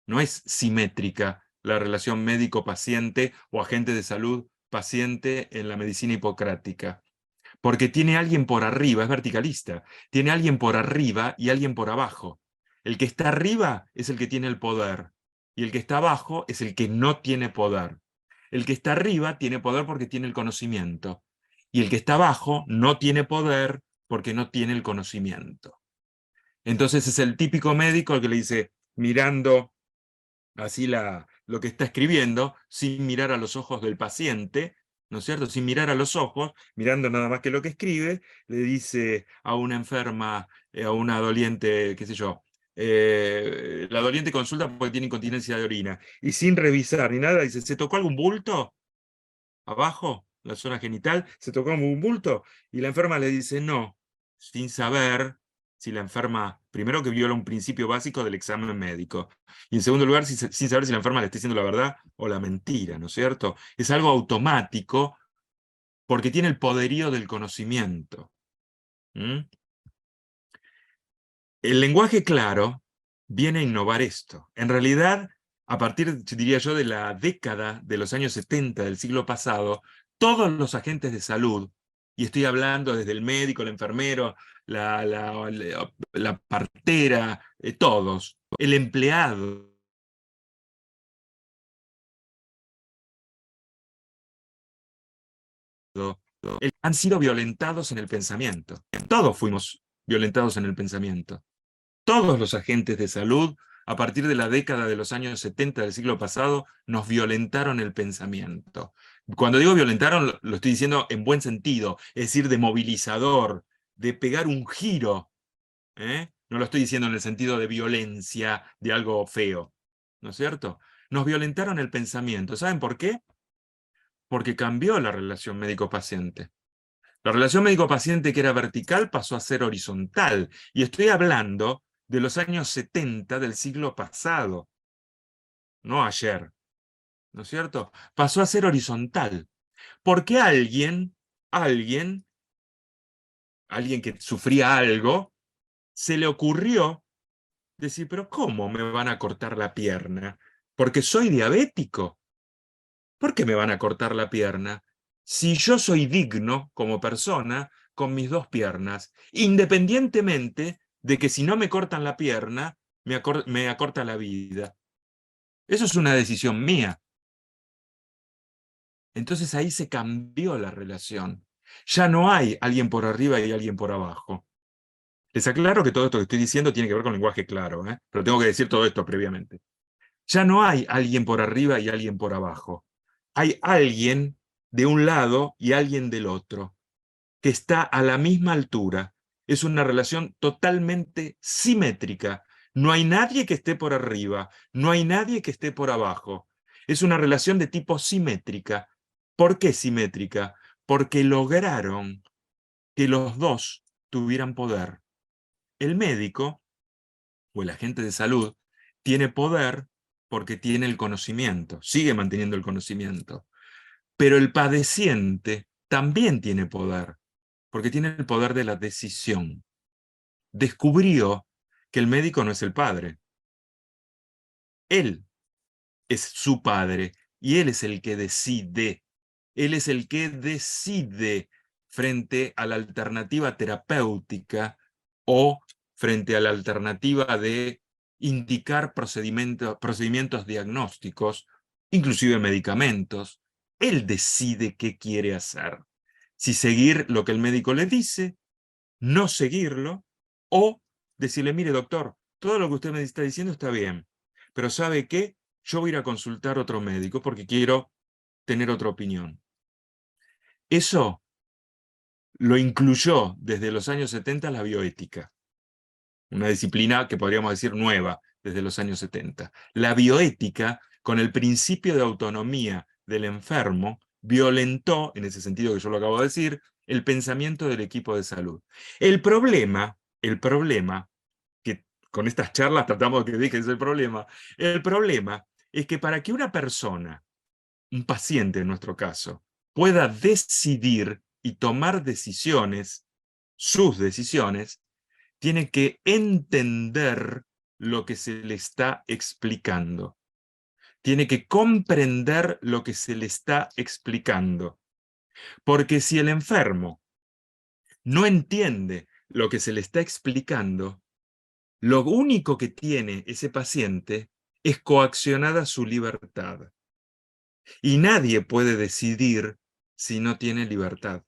No es simétrica la relación médico-paciente o agente de salud-paciente en la medicina hipocrática. Porque tiene alguien por arriba, es verticalista, tiene alguien por arriba y alguien por abajo. El que está arriba es el que tiene el poder, y el que está abajo es el que no tiene poder. El que está arriba tiene poder porque tiene el conocimiento, y el que está abajo no tiene poder porque no tiene el conocimiento. Entonces es el típico médico el que le dice, mirando así lo que está escribiendo, sin mirar a los ojos del paciente, ¿no es cierto? Sin mirar a los ojos, mirando nada más que lo que escribe, le dice a una enferma, a una doliente, qué sé yo, la doliente consulta porque tiene incontinencia de orina, y sin revisar ni nada, dice, ¿se tocó algún bulto? Abajo, la zona genital, ¿se tocó algún bulto? Y la enferma le dice, no, sin saber si la enferma, primero que viola un principio básico del examen médico, y en segundo lugar, sin saber si la enferma le está diciendo la verdad o la mentira, ¿no es cierto? Es algo automático porque tiene el poderío del conocimiento. ¿Mm? El lenguaje claro viene a innovar esto. En realidad, a partir, diría yo, de la década de los años 70 del siglo pasado, todos los agentes de salud, y estoy hablando desde el médico, el enfermero, la partera, todos, el empleado, han sido violentados en el pensamiento. Todos fuimos violentados en el pensamiento. Todos los agentes de salud, a partir de la década de los años 70 del siglo pasado, nos violentaron el pensamiento. Cuando digo violentaron, lo estoy diciendo en buen sentido, es decir, de movilizador, de pegar un giro. No lo estoy diciendo en el sentido de violencia, de algo feo, ¿no es cierto? Nos violentaron el pensamiento. ¿Saben por qué? Porque cambió la relación médico-paciente. La relación médico-paciente que era vertical pasó a ser horizontal. Y estoy hablando de los años 70 del siglo pasado, no ayer, ¿no es cierto? Pasó a ser horizontal. Porque alguien que sufría algo, se le ocurrió decir, pero ¿cómo me van a cortar la pierna? porque soy diabético. ¿Por qué me van a cortar la pierna? Si yo soy digno como persona con mis dos piernas, independientemente de que si no me cortan la pierna, me acorta la vida. Eso es una decisión mía. Entonces ahí se cambió la relación. Ya no hay alguien por arriba y alguien por abajo. Les aclaro que todo esto que estoy diciendo tiene que ver con lenguaje claro, ¿eh? Pero tengo que decir todo esto previamente. Ya no hay alguien por arriba y alguien por abajo. Hay alguien de un lado y alguien del otro, que está a la misma altura. Es una relación totalmente simétrica. No hay nadie que esté por arriba, no hay nadie que esté por abajo. Es una relación de tipo simétrica. ¿Por qué simétrica? Porque lograron que los dos tuvieran poder. El médico o el agente de salud tiene poder porque tiene el conocimiento, sigue manteniendo el conocimiento. Pero el padeciente también tiene poder, porque tiene el poder de la decisión. Descubrió que el médico no es el padre. Él es su padre y él es el que decide. Él es el que decide frente a la alternativa terapéutica o frente a la alternativa de indicar procedimientos diagnósticos, inclusive medicamentos. Él decide qué quiere hacer. Si seguir lo que el médico le dice, no seguirlo, o decirle, mire doctor, todo lo que usted me está diciendo está bien, pero ¿sabe qué? Yo voy a ir a consultar a otro médico porque quiero tener otra opinión. Eso lo incluyó desde los años 70 la bioética, una disciplina que podríamos decir nueva desde los años 70. La bioética, con el principio de autonomía del enfermo, violentó, en ese sentido que yo lo acabo de decir, el pensamiento del equipo de salud. El problema, que con estas charlas tratamos de que dejes el problema es que para que una persona, un paciente en nuestro caso, pueda decidir y tomar decisiones, sus decisiones, tiene que entender lo que se le está explicando. Tiene que comprender lo que se le está explicando. Porque si el enfermo no entiende lo que se le está explicando, lo único que tiene ese paciente es coaccionada su libertad. Y nadie puede decidir si no tiene libertad.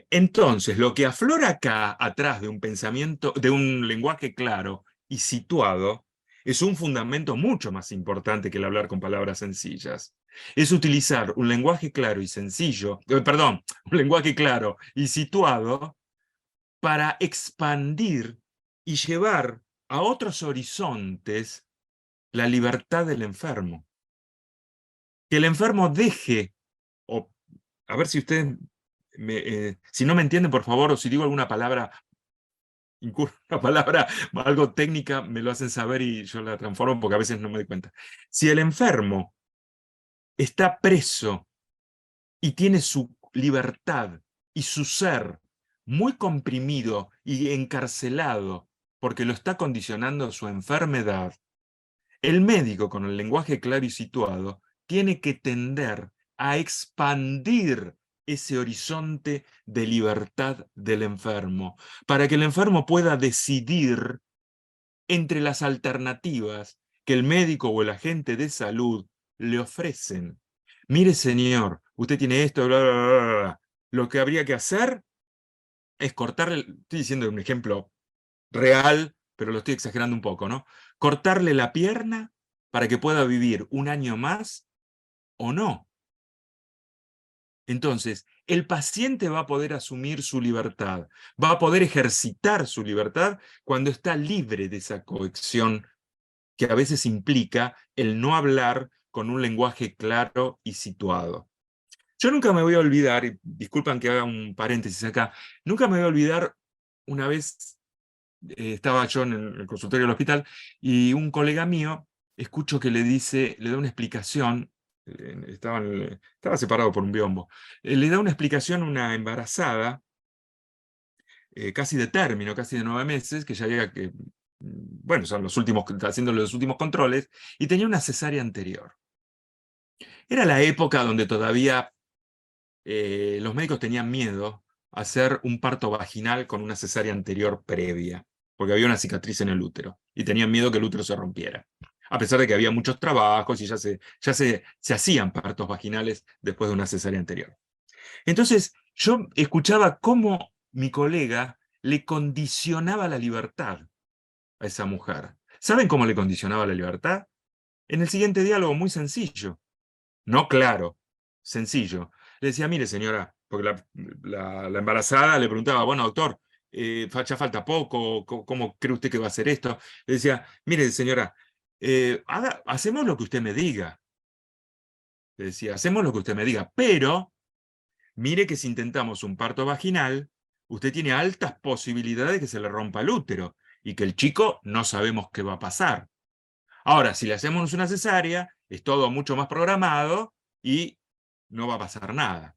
Entonces, lo que aflora acá, atrás de un pensamiento, de un lenguaje claro y situado, es un fundamento mucho más importante que el hablar con palabras sencillas. Es utilizar un lenguaje claro y sencillo, un lenguaje claro y situado para expandir y llevar a otros horizontes la libertad del enfermo. Que el enfermo deje, o a ver si ustedes, si no me entienden, por favor, o si digo alguna palabra, una palabra, algo técnica, me lo hacen saber y yo la transformo porque a veces no me doy cuenta. Si el enfermo está preso y tiene su libertad y su ser muy comprimido y encarcelado porque lo está condicionando su enfermedad, el médico, con el lenguaje claro y situado, tiene que tender a expandir ese horizonte de libertad del enfermo, para que el enfermo pueda decidir entre las alternativas que el médico o el agente de salud le ofrecen. Mire, señor, usted tiene esto, bla, bla, bla, bla. Lo que habría que hacer es cortarle, estoy diciendo un ejemplo real, pero lo estoy exagerando un poco, ¿no? Cortarle la pierna para que pueda vivir un año más o no. Entonces, el paciente va a poder asumir su libertad, va a poder ejercitar su libertad cuando está libre de esa coacción que a veces implica el no hablar con un lenguaje claro y situado. Yo nunca me voy a olvidar, y disculpan que haga un paréntesis acá, nunca me voy a olvidar una vez estaba yo en el consultorio del hospital y un colega mío, escucho que le da una explicación, estaba separado por un biombo, le da una explicación a una embarazada, casi de término, casi de 9 meses, que ya había bueno, son los últimos, haciendo los últimos controles, y tenía una cesárea anterior. Era la época donde todavía los médicos tenían miedo a hacer un parto vaginal con una cesárea anterior previa, porque había una cicatriz en el útero, y tenían miedo que el útero se rompiera. A pesar de que había muchos trabajos y ya se hacían partos vaginales después de una cesárea anterior. Entonces, yo escuchaba cómo mi colega le condicionaba la libertad a esa mujer. ¿Saben cómo le condicionaba la libertad? En el siguiente diálogo muy sencillo, no claro, sencillo. Le decía, mire señora, porque la embarazada le preguntaba, bueno doctor, ya falta poco, ¿cómo cree usted que va a hacer esto? Le decía, mire señora, hacemos lo que usted me diga. Le decía, hacemos lo que usted me diga, pero mire que si intentamos un parto vaginal, usted tiene altas posibilidades de que se le rompa el útero y que el chico no sabemos qué va a pasar. Ahora, si le hacemos una cesárea, es todo mucho más programado y no va a pasar nada.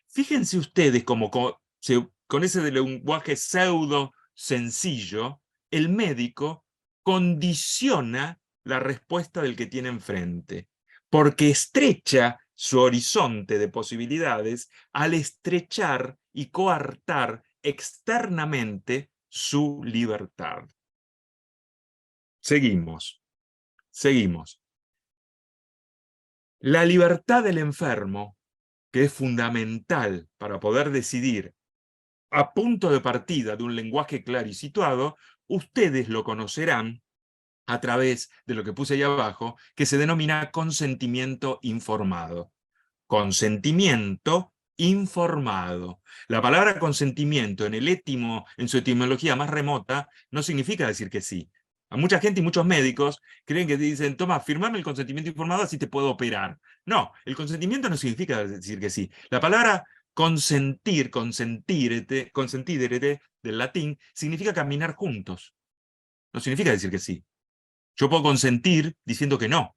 Fíjense ustedes cómo con ese lenguaje pseudo sencillo, el médico condiciona la respuesta del que tiene enfrente, porque estrecha su horizonte de posibilidades al estrechar y coartar externamente su libertad. Seguimos. La libertad del enfermo, que es fundamental para poder decidir a punto de partida de un lenguaje claro y situado, ustedes lo conocerán a través de lo que puse ahí abajo, que se denomina consentimiento informado. Consentimiento informado. La palabra consentimiento en su etimología más remota, no significa decir que sí. A mucha gente y muchos médicos creen que dicen, toma, firmame el consentimiento informado, así te puedo operar. No, el consentimiento no significa decir que sí. La palabra consentir, consentirete, del latín, significa caminar juntos. No significa decir que sí. Yo puedo consentir diciendo que no.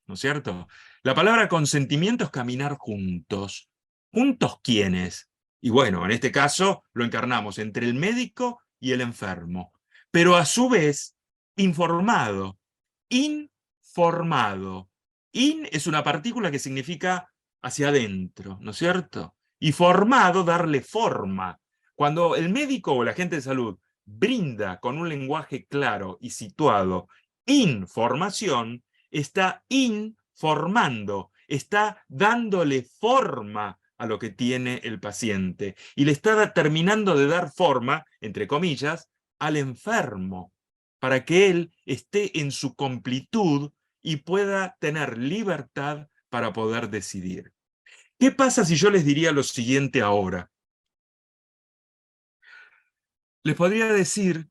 ¿No es cierto? La palabra consentimiento es caminar juntos. ¿Juntos quiénes? Y bueno, en este caso lo encarnamos entre el médico y el enfermo. Pero a su vez, informado. Informado. In es una partícula que significa hacia adentro, ¿no es cierto? Y formado, darle forma. Cuando el médico o la agente de salud brinda con un lenguaje claro y situado información, está informando, está dándole forma a lo que tiene el paciente y le está terminando de dar forma, entre comillas, al enfermo, para que él esté en su completud y pueda tener libertad para poder decidir. ¿Qué pasa si yo les diría lo siguiente ahora? Les podría decir,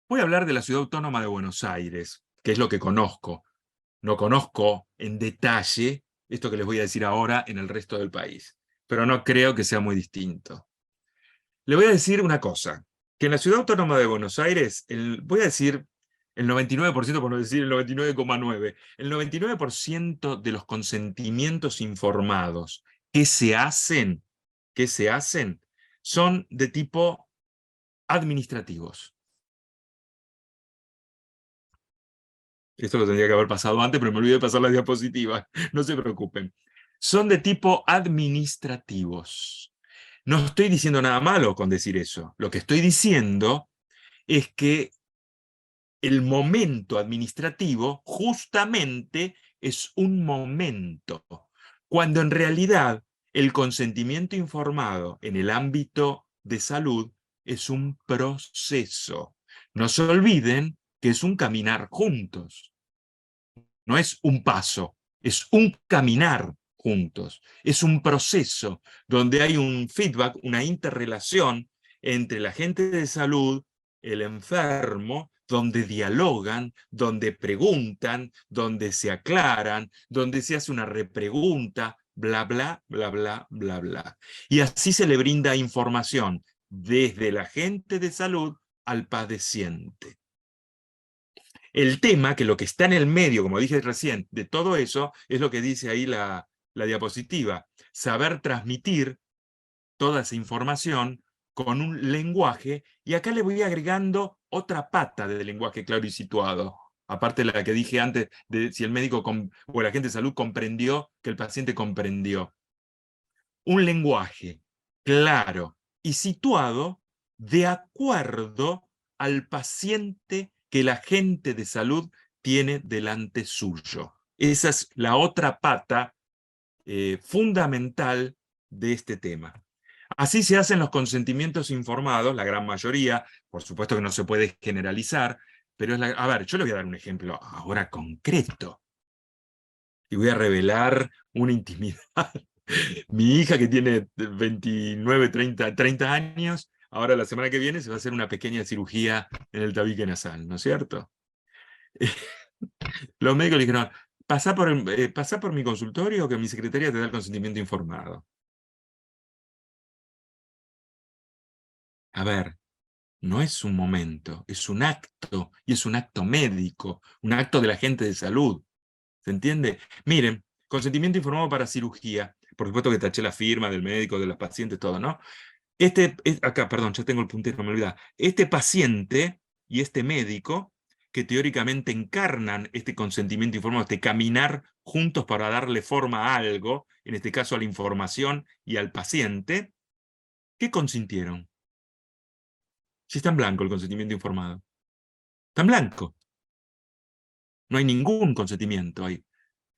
voy a hablar de la Ciudad Autónoma de Buenos Aires, que es lo que conozco. No conozco en detalle esto que les voy a decir ahora en el resto del país, pero no creo que sea muy distinto. Le voy a decir una cosa, que en la Ciudad Autónoma de Buenos Aires, voy a decir el 99%, por no decir el 99,9%, el 99% de los consentimientos informados que se hacen, son de tipo administrativos. Esto lo tendría que haber pasado antes, pero me olvidé de pasar la diapositiva. No se preocupen. Son de tipo administrativos. No estoy diciendo nada malo con decir eso. Lo que estoy diciendo es que el momento administrativo justamente es un momento, cuando en realidad el consentimiento informado en el ámbito de salud es un proceso. No se olviden que es un caminar juntos. No es un paso, es un caminar juntos. Es un proceso donde hay un feedback, una interrelación entre la gente de salud, el enfermo, donde dialogan, donde preguntan, donde se aclaran, donde se hace una repregunta, bla, bla, bla, bla, bla, bla. Y así se le brinda información desde la gente de salud al padeciente. El tema, que lo que está en el medio, como dije recién, de todo eso, es lo que dice ahí la diapositiva. Saber transmitir toda esa información con un lenguaje, y acá le voy agregando otra pata del lenguaje claro y situado, aparte de la que dije antes, de si el médico o el agente de salud comprendió que el paciente comprendió. Un lenguaje claro y situado de acuerdo al paciente que el agente de salud tiene delante suyo. Esa es la otra pata fundamental de este tema. Así se hacen los consentimientos informados, la gran mayoría, por supuesto que no se puede generalizar, pero a ver, yo le voy a dar un ejemplo ahora concreto. Y voy a revelar una intimidad. Mi hija, que tiene 29, 30 años, ahora la semana que viene se va a hacer una pequeña cirugía en el tabique nasal, ¿no es cierto? Los médicos le dijeron, pasá por mi consultorio que mi secretaria te da el consentimiento informado. A ver, no es un momento, es un acto, y es un acto médico, un acto del agente de salud. ¿Se entiende? Miren, consentimiento informado para cirugía. Por supuesto que taché la firma del médico, de los pacientes, todo, ¿no? Acá, perdón, ya tengo el puntero, me olvidaba. Este paciente y este médico, que teóricamente encarnan este consentimiento informado, este caminar juntos para darle forma a algo, en este caso a la información y al paciente, ¿qué consintieron? Si está en blanco el consentimiento informado. Está en blanco. No hay ningún consentimiento ahí.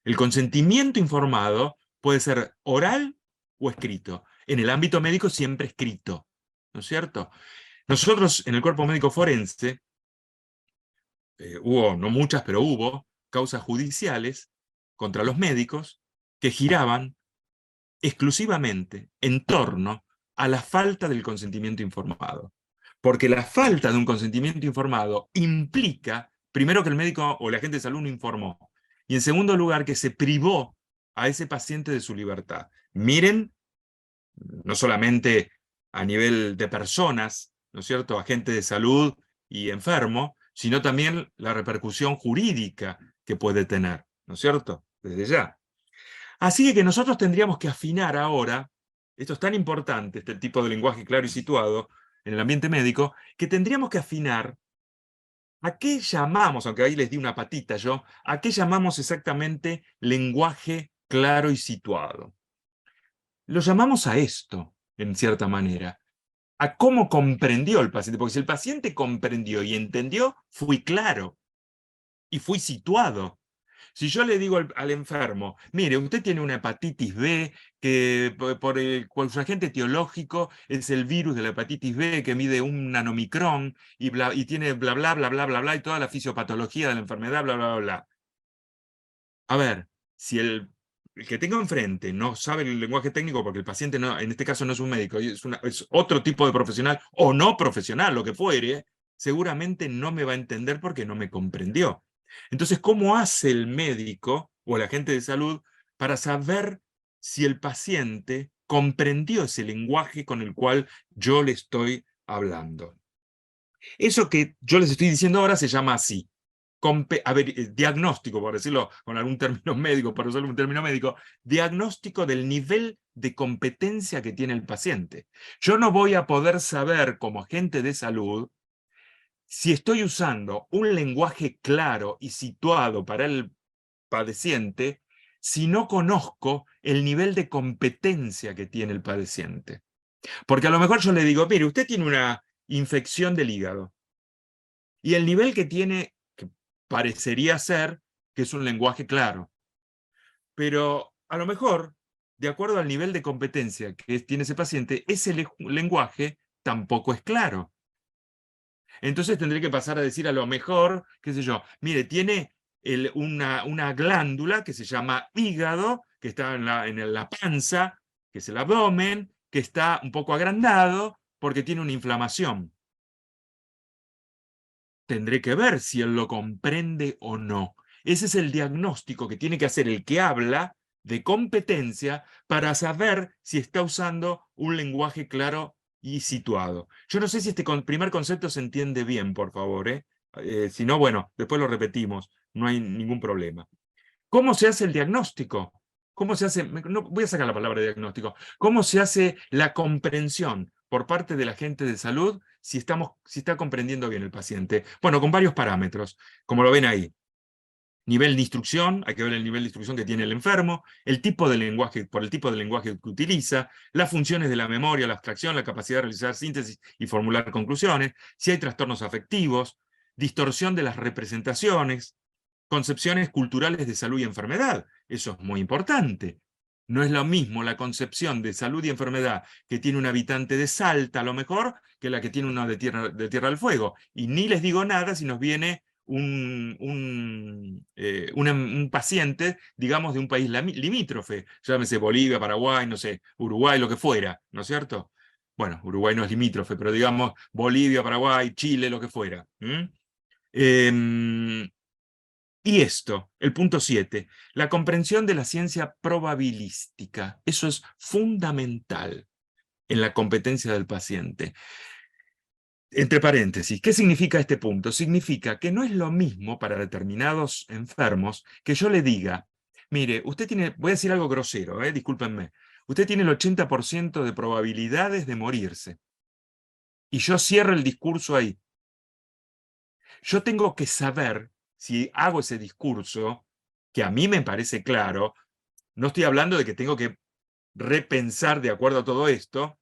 El consentimiento informado puede ser oral o escrito. En el ámbito médico siempre escrito, ¿no es cierto? Nosotros en el cuerpo médico forense, hubo, no muchas, pero hubo, causas judiciales contra los médicos que giraban exclusivamente en torno a la falta del consentimiento informado. Porque la falta de un consentimiento informado implica, primero, que el médico o el agente de salud no informó, y en segundo lugar, que se privó a ese paciente de su libertad. Miren, no solamente a nivel de personas, ¿no es cierto?, agente de salud y enfermo, sino también la repercusión jurídica que puede tener, ¿no es cierto?, desde ya. Así que nosotros tendríamos que afinar ahora, esto es tan importante, este tipo de lenguaje claro y situado en el ambiente médico, que tendríamos que afinar a qué llamamos, aunque ahí les di una patita yo, a qué llamamos exactamente lenguaje claro y situado. Lo llamamos a esto, en cierta manera, a cómo comprendió el paciente, porque si el paciente comprendió y entendió, fui claro y fui situado. Si yo le digo al enfermo, mire, usted tiene una hepatitis B, que por su agente etiológico es el virus de la hepatitis B que mide 1 nanomicrón y tiene bla, bla, bla, bla, bla, bla, y toda la fisiopatología de la enfermedad, bla, bla, bla, bla. A ver, si el que tengo enfrente no sabe el lenguaje técnico, porque el paciente no, en este caso no es un médico, es otro tipo de profesional, o no profesional, lo que fuere, seguramente no me va a entender porque no me comprendió. Entonces, ¿cómo hace el médico o el agente de salud para saber si el paciente comprendió ese lenguaje con el cual yo le estoy hablando? Eso que yo les estoy diciendo ahora se llama así. Diagnóstico, por decirlo con algún término médico, por usar un término médico, diagnóstico del nivel de competencia que tiene el paciente. Yo no voy a poder saber como agente de salud si estoy usando un lenguaje claro y situado para el padeciente si no conozco el nivel de competencia que tiene el padeciente. Porque a lo mejor yo le digo, mire, usted tiene una infección del hígado y el nivel que tiene, que parecería ser que es un lenguaje claro, pero a lo mejor, de acuerdo al nivel de competencia que tiene ese paciente, ese lenguaje tampoco es claro. Entonces tendré que pasar a decir a lo mejor, qué sé yo, mire, tiene una glándula que se llama hígado, que está en la panza, que es el abdomen, que está un poco agrandado porque tiene una inflamación. Tendré que ver si él lo comprende o no. Ese es el diagnóstico que tiene que hacer el que habla de competencia para saber si está usando un lenguaje claro y situado. Yo no sé si este primer concepto se entiende bien, por favor. Si no, bueno, después lo repetimos, no hay ningún problema. ¿Cómo se hace el diagnóstico? ¿Cómo se hace? No, voy a sacar la palabra diagnóstico. ¿Cómo se hace la comprensión? por parte de la gente de salud si está comprendiendo bien el paciente? Bueno, con varios parámetros, como lo ven ahí. Nivel de instrucción, hay que ver el nivel de instrucción que tiene el enfermo, el tipo de lenguaje, por el tipo de lenguaje que utiliza, las funciones de la memoria, la abstracción, la capacidad de realizar síntesis y formular conclusiones, si hay trastornos afectivos, distorsión de las representaciones, concepciones culturales de salud y enfermedad. Eso es muy importante. No es lo mismo la concepción de salud y enfermedad que tiene un habitante de Salta, a lo mejor, que la que tiene uno de Tierra del Fuego. Y ni les digo nada si nos viene un paciente, digamos, de un país limítrofe, llámese Bolivia, Paraguay, no sé, Uruguay, lo que fuera, ¿no es cierto? Bueno, Uruguay no es limítrofe, pero digamos Bolivia, Paraguay, Chile, lo que fuera. Y esto, el punto 7, la comprensión de la ciencia probabilística. Eso es fundamental en la competencia del paciente. Entre paréntesis, ¿qué significa este punto? Significa que no es lo mismo para determinados enfermos que yo le diga, mire, usted tiene, voy a decir algo grosero, discúlpenme, usted tiene el 80% de probabilidades de morirse. Y yo cierro el discurso ahí. Yo tengo que saber, si hago ese discurso, que a mí me parece claro, no estoy hablando de que tengo que repensar de acuerdo a todo esto,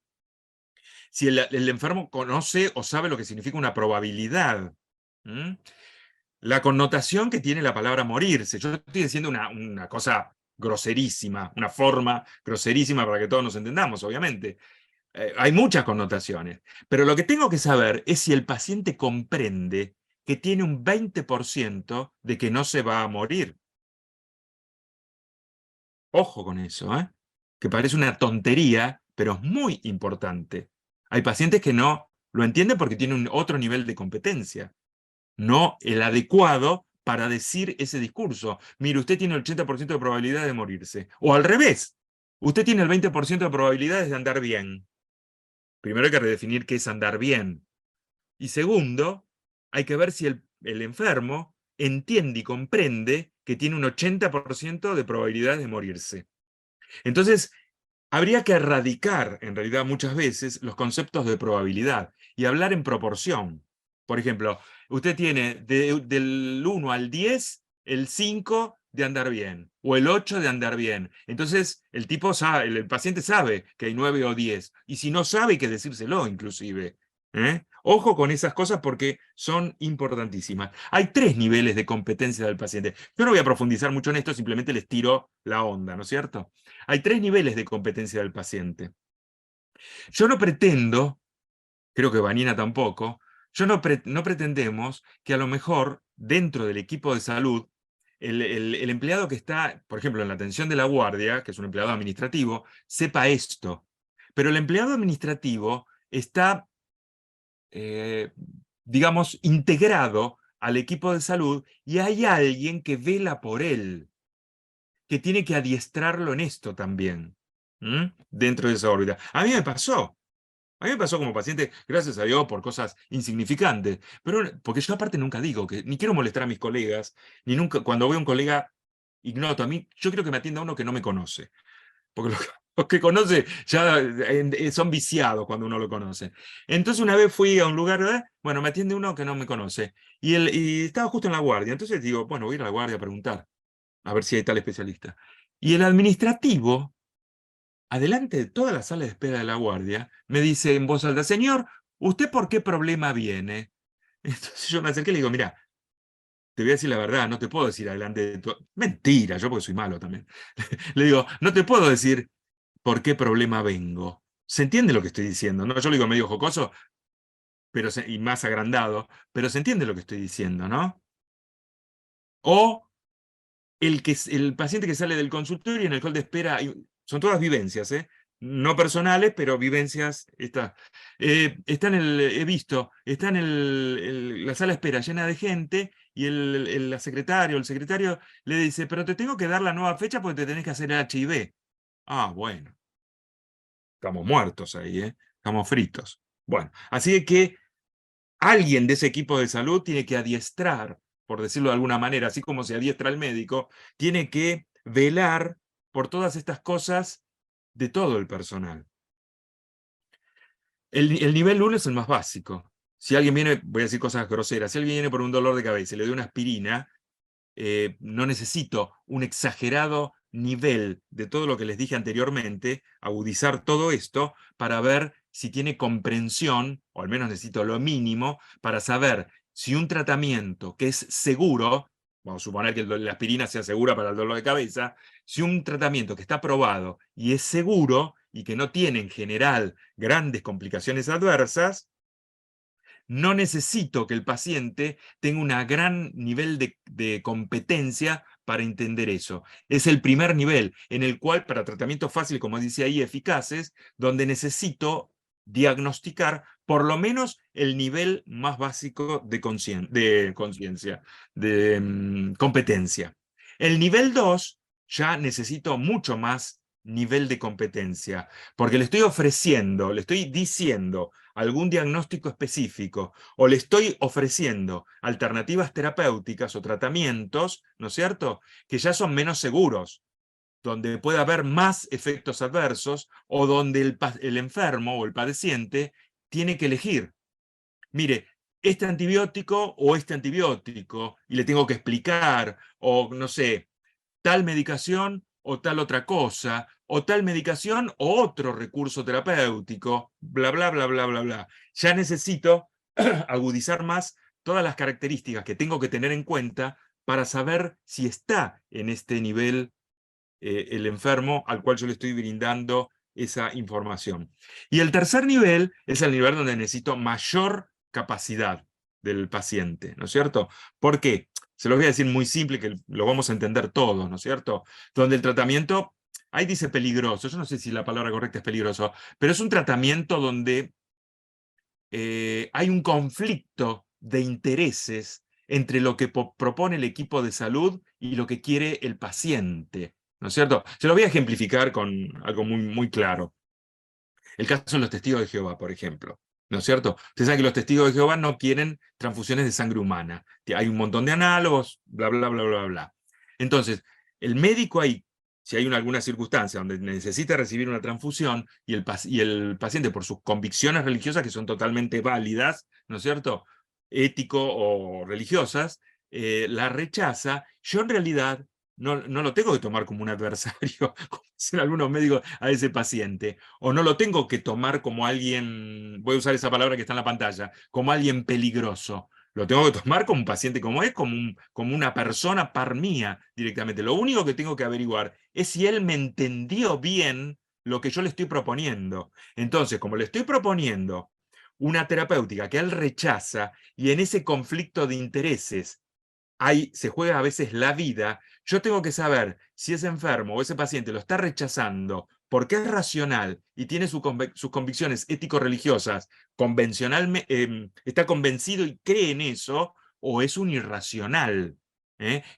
si el enfermo conoce o sabe lo que significa una probabilidad. La connotación que tiene la palabra morirse. Yo estoy diciendo una cosa groserísima, una forma groserísima para que todos nos entendamos, obviamente. Hay muchas connotaciones, pero lo que tengo que saber es si el paciente comprende que tiene un 20% de que no se va a morir. Ojo con eso, que parece una tontería, pero es muy importante. Hay pacientes que no lo entienden porque tienen otro nivel de competencia, no el adecuado para decir ese discurso. Mire, usted tiene el 80% de probabilidad de morirse. O al revés, usted tiene el 20% de probabilidades de andar bien. Primero hay que redefinir qué es andar bien. Y segundo, hay que ver si el enfermo entiende y comprende que tiene un 80% de probabilidades de morirse. Entonces, habría que erradicar, en realidad muchas veces, los conceptos de probabilidad y hablar en proporción. Por ejemplo, usted tiene del 1 al 10, el 5 de andar bien, o el 8 de andar bien. Entonces, el tipo sabe, el paciente sabe que hay 9 o 10, y si no sabe, hay que decírselo inclusive. Ojo con esas cosas porque son importantísimas. Hay 3 niveles de competencia del paciente. Yo no voy a profundizar mucho en esto, simplemente les tiro la onda, ¿no es cierto? Hay 3 niveles de competencia del paciente. Yo no pretendo, creo que Vanina tampoco, no pretendemos que a lo mejor dentro del equipo de salud, el empleado que está, por ejemplo, en la atención de la guardia, que es un empleado administrativo, sepa esto. Pero el empleado administrativo está, digamos, integrado al equipo de salud y hay alguien que vela por él, que tiene que adiestrarlo en esto también, dentro de esa órbita. A mí me pasó como paciente, gracias a Dios, por cosas insignificantes, pero porque yo aparte nunca digo, que ni quiero molestar a mis colegas, ni nunca, cuando veo a un colega ignoto, a mí, yo quiero que me atienda uno que no me conoce, porque los que conoce ya son viciados cuando uno lo conoce. Entonces una vez fui a un lugar, bueno, me atiende uno que no me conoce, y estaba justo en la guardia, entonces digo, bueno, voy a ir a la guardia a preguntar, a ver si hay tal especialista. Y el administrativo, adelante de toda la sala de espera de la guardia, me dice en voz alta, señor, ¿usted por qué problema viene? Entonces yo me acerqué y le digo, mira, te voy a decir la verdad, no te puedo decir adelante de todo. Mentira, yo porque soy malo también. Le digo, no te puedo decir por qué problema vengo. ¿Se entiende lo que estoy diciendo? ¿No? Yo lo digo medio jocoso pero y más agrandado, pero se entiende lo que estoy diciendo, ¿no? O el paciente que sale del consultorio en el hall de espera, son todas vivencias, no personales, pero vivencias, he visto, está en la sala de espera llena de gente y el secretario le dice, pero te tengo que dar la nueva fecha porque te tenés que hacer el HIV. Ah, bueno. Estamos muertos ahí, estamos fritos. Bueno, así que alguien de ese equipo de salud tiene que adiestrar, por decirlo de alguna manera, así como se adiestra el médico, tiene que velar por todas estas cosas de todo el personal. El nivel 1 es el más básico. Si alguien viene, voy a decir cosas groseras, si alguien viene por un dolor de cabeza y le doy una aspirina, no necesito un exagerado nivel de todo lo que les dije anteriormente, agudizar todo esto para ver si tiene comprensión, o al menos necesito lo mínimo, para saber si un tratamiento que es seguro, vamos a suponer que la aspirina sea segura para el dolor de cabeza, si un tratamiento que está probado y es seguro y que no tiene en general grandes complicaciones adversas, no necesito que el paciente tenga un gran nivel de competencia para entender eso. Es el primer nivel en el cual, para tratamientos fáciles, como dice ahí, eficaces, donde necesito diagnosticar por lo menos el nivel más básico de conciencia, de competencia. El nivel 2 ya necesito mucho más nivel de competencia, porque le estoy ofreciendo, le estoy diciendo algún diagnóstico específico, o le estoy ofreciendo alternativas terapéuticas o tratamientos, ¿no es cierto?, que ya son menos seguros, donde puede haber más efectos adversos, o donde el enfermo o el padeciente tiene que elegir. Mire, este antibiótico o este antibiótico, y le tengo que explicar, o no sé, tal medicación o tal otra cosa, o tal medicación o otro recurso terapéutico, bla, bla, bla, bla, bla, bla. Ya necesito agudizar más todas las características que tengo que tener en cuenta para saber si está en este nivel el enfermo al cual yo le estoy brindando esa información. Y el tercer nivel es el nivel donde necesito mayor capacidad del paciente, ¿no es cierto? ¿Por qué? Se los voy a decir muy simple, que lo vamos a entender todos, ¿no es cierto? Donde el tratamiento, ahí dice peligroso, yo no sé si la palabra correcta es peligroso, pero es un tratamiento donde hay un conflicto de intereses entre lo que propone el equipo de salud y lo que quiere el paciente, ¿no es cierto? Se lo voy a ejemplificar con algo muy, muy claro. El caso de los testigos de Jehová, por ejemplo. ¿No es cierto? Ustedes saben que los testigos de Jehová no quieren transfusiones de sangre humana. Hay un montón de análogos, bla, bla, bla, bla, bla. Entonces, el médico ahí, si hay alguna circunstancia donde necesita recibir una transfusión y el paciente, por sus convicciones religiosas, que son totalmente válidas, ¿no es cierto?, ético o religiosas, la rechaza, yo en realidad no lo tengo que tomar como un adversario, como dicen algunos médicos, a ese paciente, o no lo tengo que tomar como alguien, voy a usar esa palabra que está en la pantalla, como alguien peligroso. Lo tengo que tomar como un paciente como es, como una persona par mía directamente. Lo único que tengo que averiguar es si él me entendió bien lo que yo le estoy proponiendo. Entonces, como le estoy proponiendo una terapéutica que él rechaza, y en ese conflicto de intereses se juega a veces la vida, yo tengo que saber si ese enfermo o ese paciente lo está rechazando porque es racional y tiene sus convicciones ético-religiosas, está convencido y cree en eso, o es un irracional,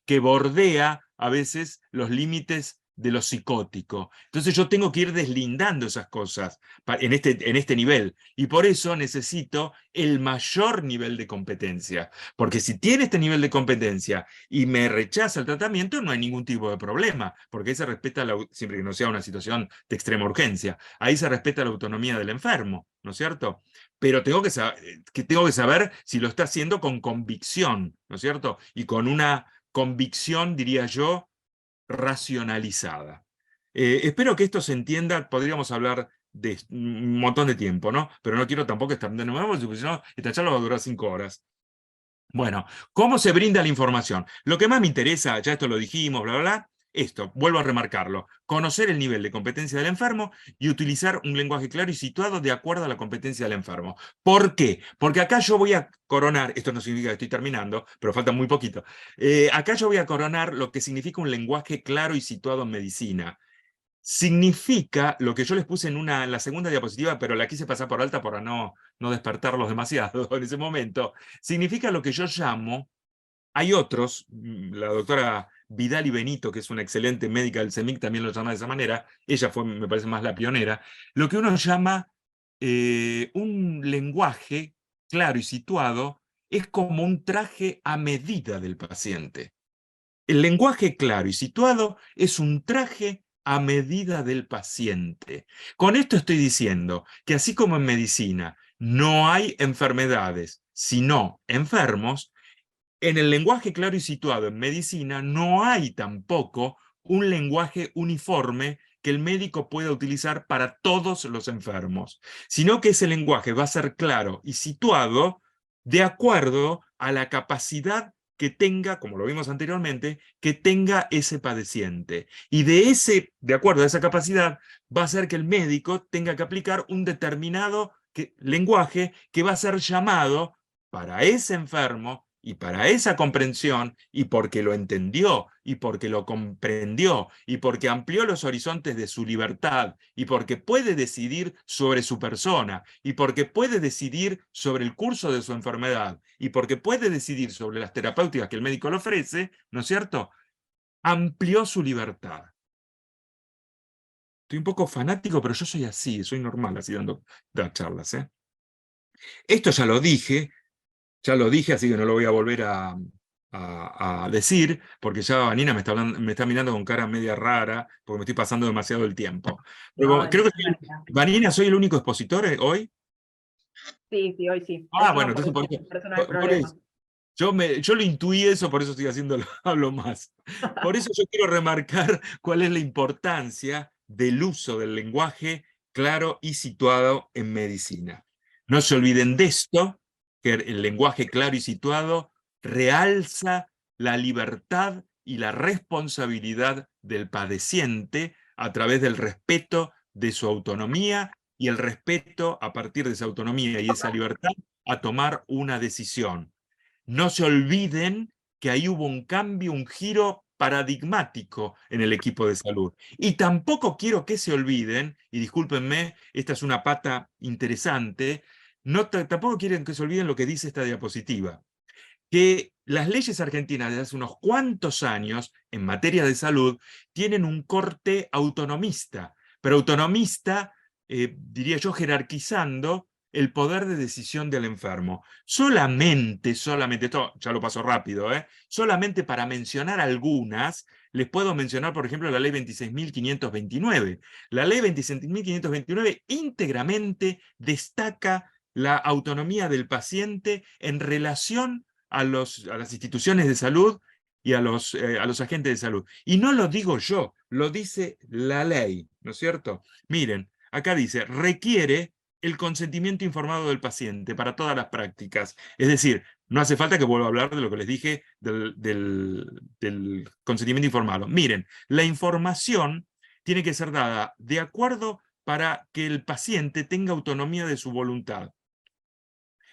que bordea a veces los límites de lo psicótico. Entonces yo tengo que ir deslindando esas cosas en este nivel, y por eso necesito el mayor nivel de competencia. Porque si tiene este nivel de competencia y me rechaza el tratamiento, no hay ningún tipo de problema, porque ahí se respeta, siempre que no sea una situación de extrema urgencia, ahí se respeta la autonomía del enfermo, ¿no es cierto? Pero tengo que saber si lo está haciendo con convicción, ¿no es cierto? Y con una convicción, diría yo, racionalizada. Espero que esto se entienda, podríamos hablar de un montón de tiempo, ¿no? Pero no quiero tampoco estar de nuevo, porque si no, esta charla va a durar 5 horas. Bueno, ¿cómo se brinda la información? Lo que más me interesa, ya esto lo dijimos, bla, bla, bla, esto, vuelvo a remarcarlo, conocer el nivel de competencia del enfermo y utilizar un lenguaje claro y situado de acuerdo a la competencia del enfermo. ¿Por qué? Porque acá yo voy a coronar, esto no significa que estoy terminando, pero falta muy poquito, acá yo voy a coronar lo que significa un lenguaje claro y situado en medicina. Significa lo que yo les puse en la segunda diapositiva, pero la quise pasar por alta para no despertarlos demasiado en ese momento. Significa lo que yo llamo, hay otros, la doctora Vidal y Benito, que es una excelente médica del CEMIC, también lo llama de esa manera, ella fue, me parece, más la pionera, lo que uno llama un lenguaje claro y situado, es como un traje a medida del paciente. El lenguaje claro y situado es un traje a medida del paciente. Con esto estoy diciendo que así como en medicina no hay enfermedades, sino enfermos, en el lenguaje claro y situado en medicina no hay tampoco un lenguaje uniforme que el médico pueda utilizar para todos los enfermos, sino que ese lenguaje va a ser claro y situado de acuerdo a la capacidad que tenga, como lo vimos anteriormente, que tenga ese padeciente. Y de acuerdo a esa capacidad, va a ser que el médico tenga que aplicar un determinado lenguaje que va a ser llamado para ese enfermo y para esa comprensión, y porque lo entendió, y porque lo comprendió, y porque amplió los horizontes de su libertad, y porque puede decidir sobre su persona, y porque puede decidir sobre el curso de su enfermedad, y porque puede decidir sobre las terapéuticas que el médico le ofrece, ¿no es cierto? Amplió su libertad. Estoy un poco fanático, pero yo soy así, soy normal así dando charlas, ¿eh? Esto ya lo dije, así que no lo voy a volver a decir, porque ya Vanina me está mirando con cara media rara, porque me estoy pasando demasiado el tiempo. Pero No, de creo que ninguna manera. Vanina, ¿soy el único expositor hoy? Sí, sí, hoy sí. Ah, Eso bueno, no, entonces por eso, por eso no hay por problema. eso. Yo lo intuí eso, por eso estoy haciendo, hablo más. Por eso yo quiero remarcar cuál es la importancia del uso del lenguaje claro y situado en medicina. No se olviden de esto, que el lenguaje claro y situado realza la libertad y la responsabilidad del padeciente a través del respeto de su autonomía y el respeto a partir de esa autonomía y esa libertad a tomar una decisión. No se olviden que ahí hubo un cambio, un giro paradigmático en el equipo de salud. Y tampoco quiero que se olviden, y discúlpenme, esta es una pata interesante, tampoco quieren que se olviden lo que dice esta diapositiva, que las leyes argentinas desde hace unos cuantos años en materia de salud tienen un corte autonomista, pero autonomista, diría yo, jerarquizando el poder de decisión del enfermo. Solamente, esto ya lo paso rápido, solamente para mencionar algunas, les puedo mencionar, por ejemplo, la ley 26.529. La ley 26.529 íntegramente destaca la autonomía del paciente en relación a las instituciones de salud y a los agentes de salud. Y no lo digo yo, lo dice la ley, ¿no es cierto? Miren, acá dice, requiere el consentimiento informado del paciente para todas las prácticas. Es decir, no hace falta que vuelva a hablar de lo que les dije del consentimiento informado. Miren, la información tiene que ser dada de acuerdo para que el paciente tenga autonomía de su voluntad.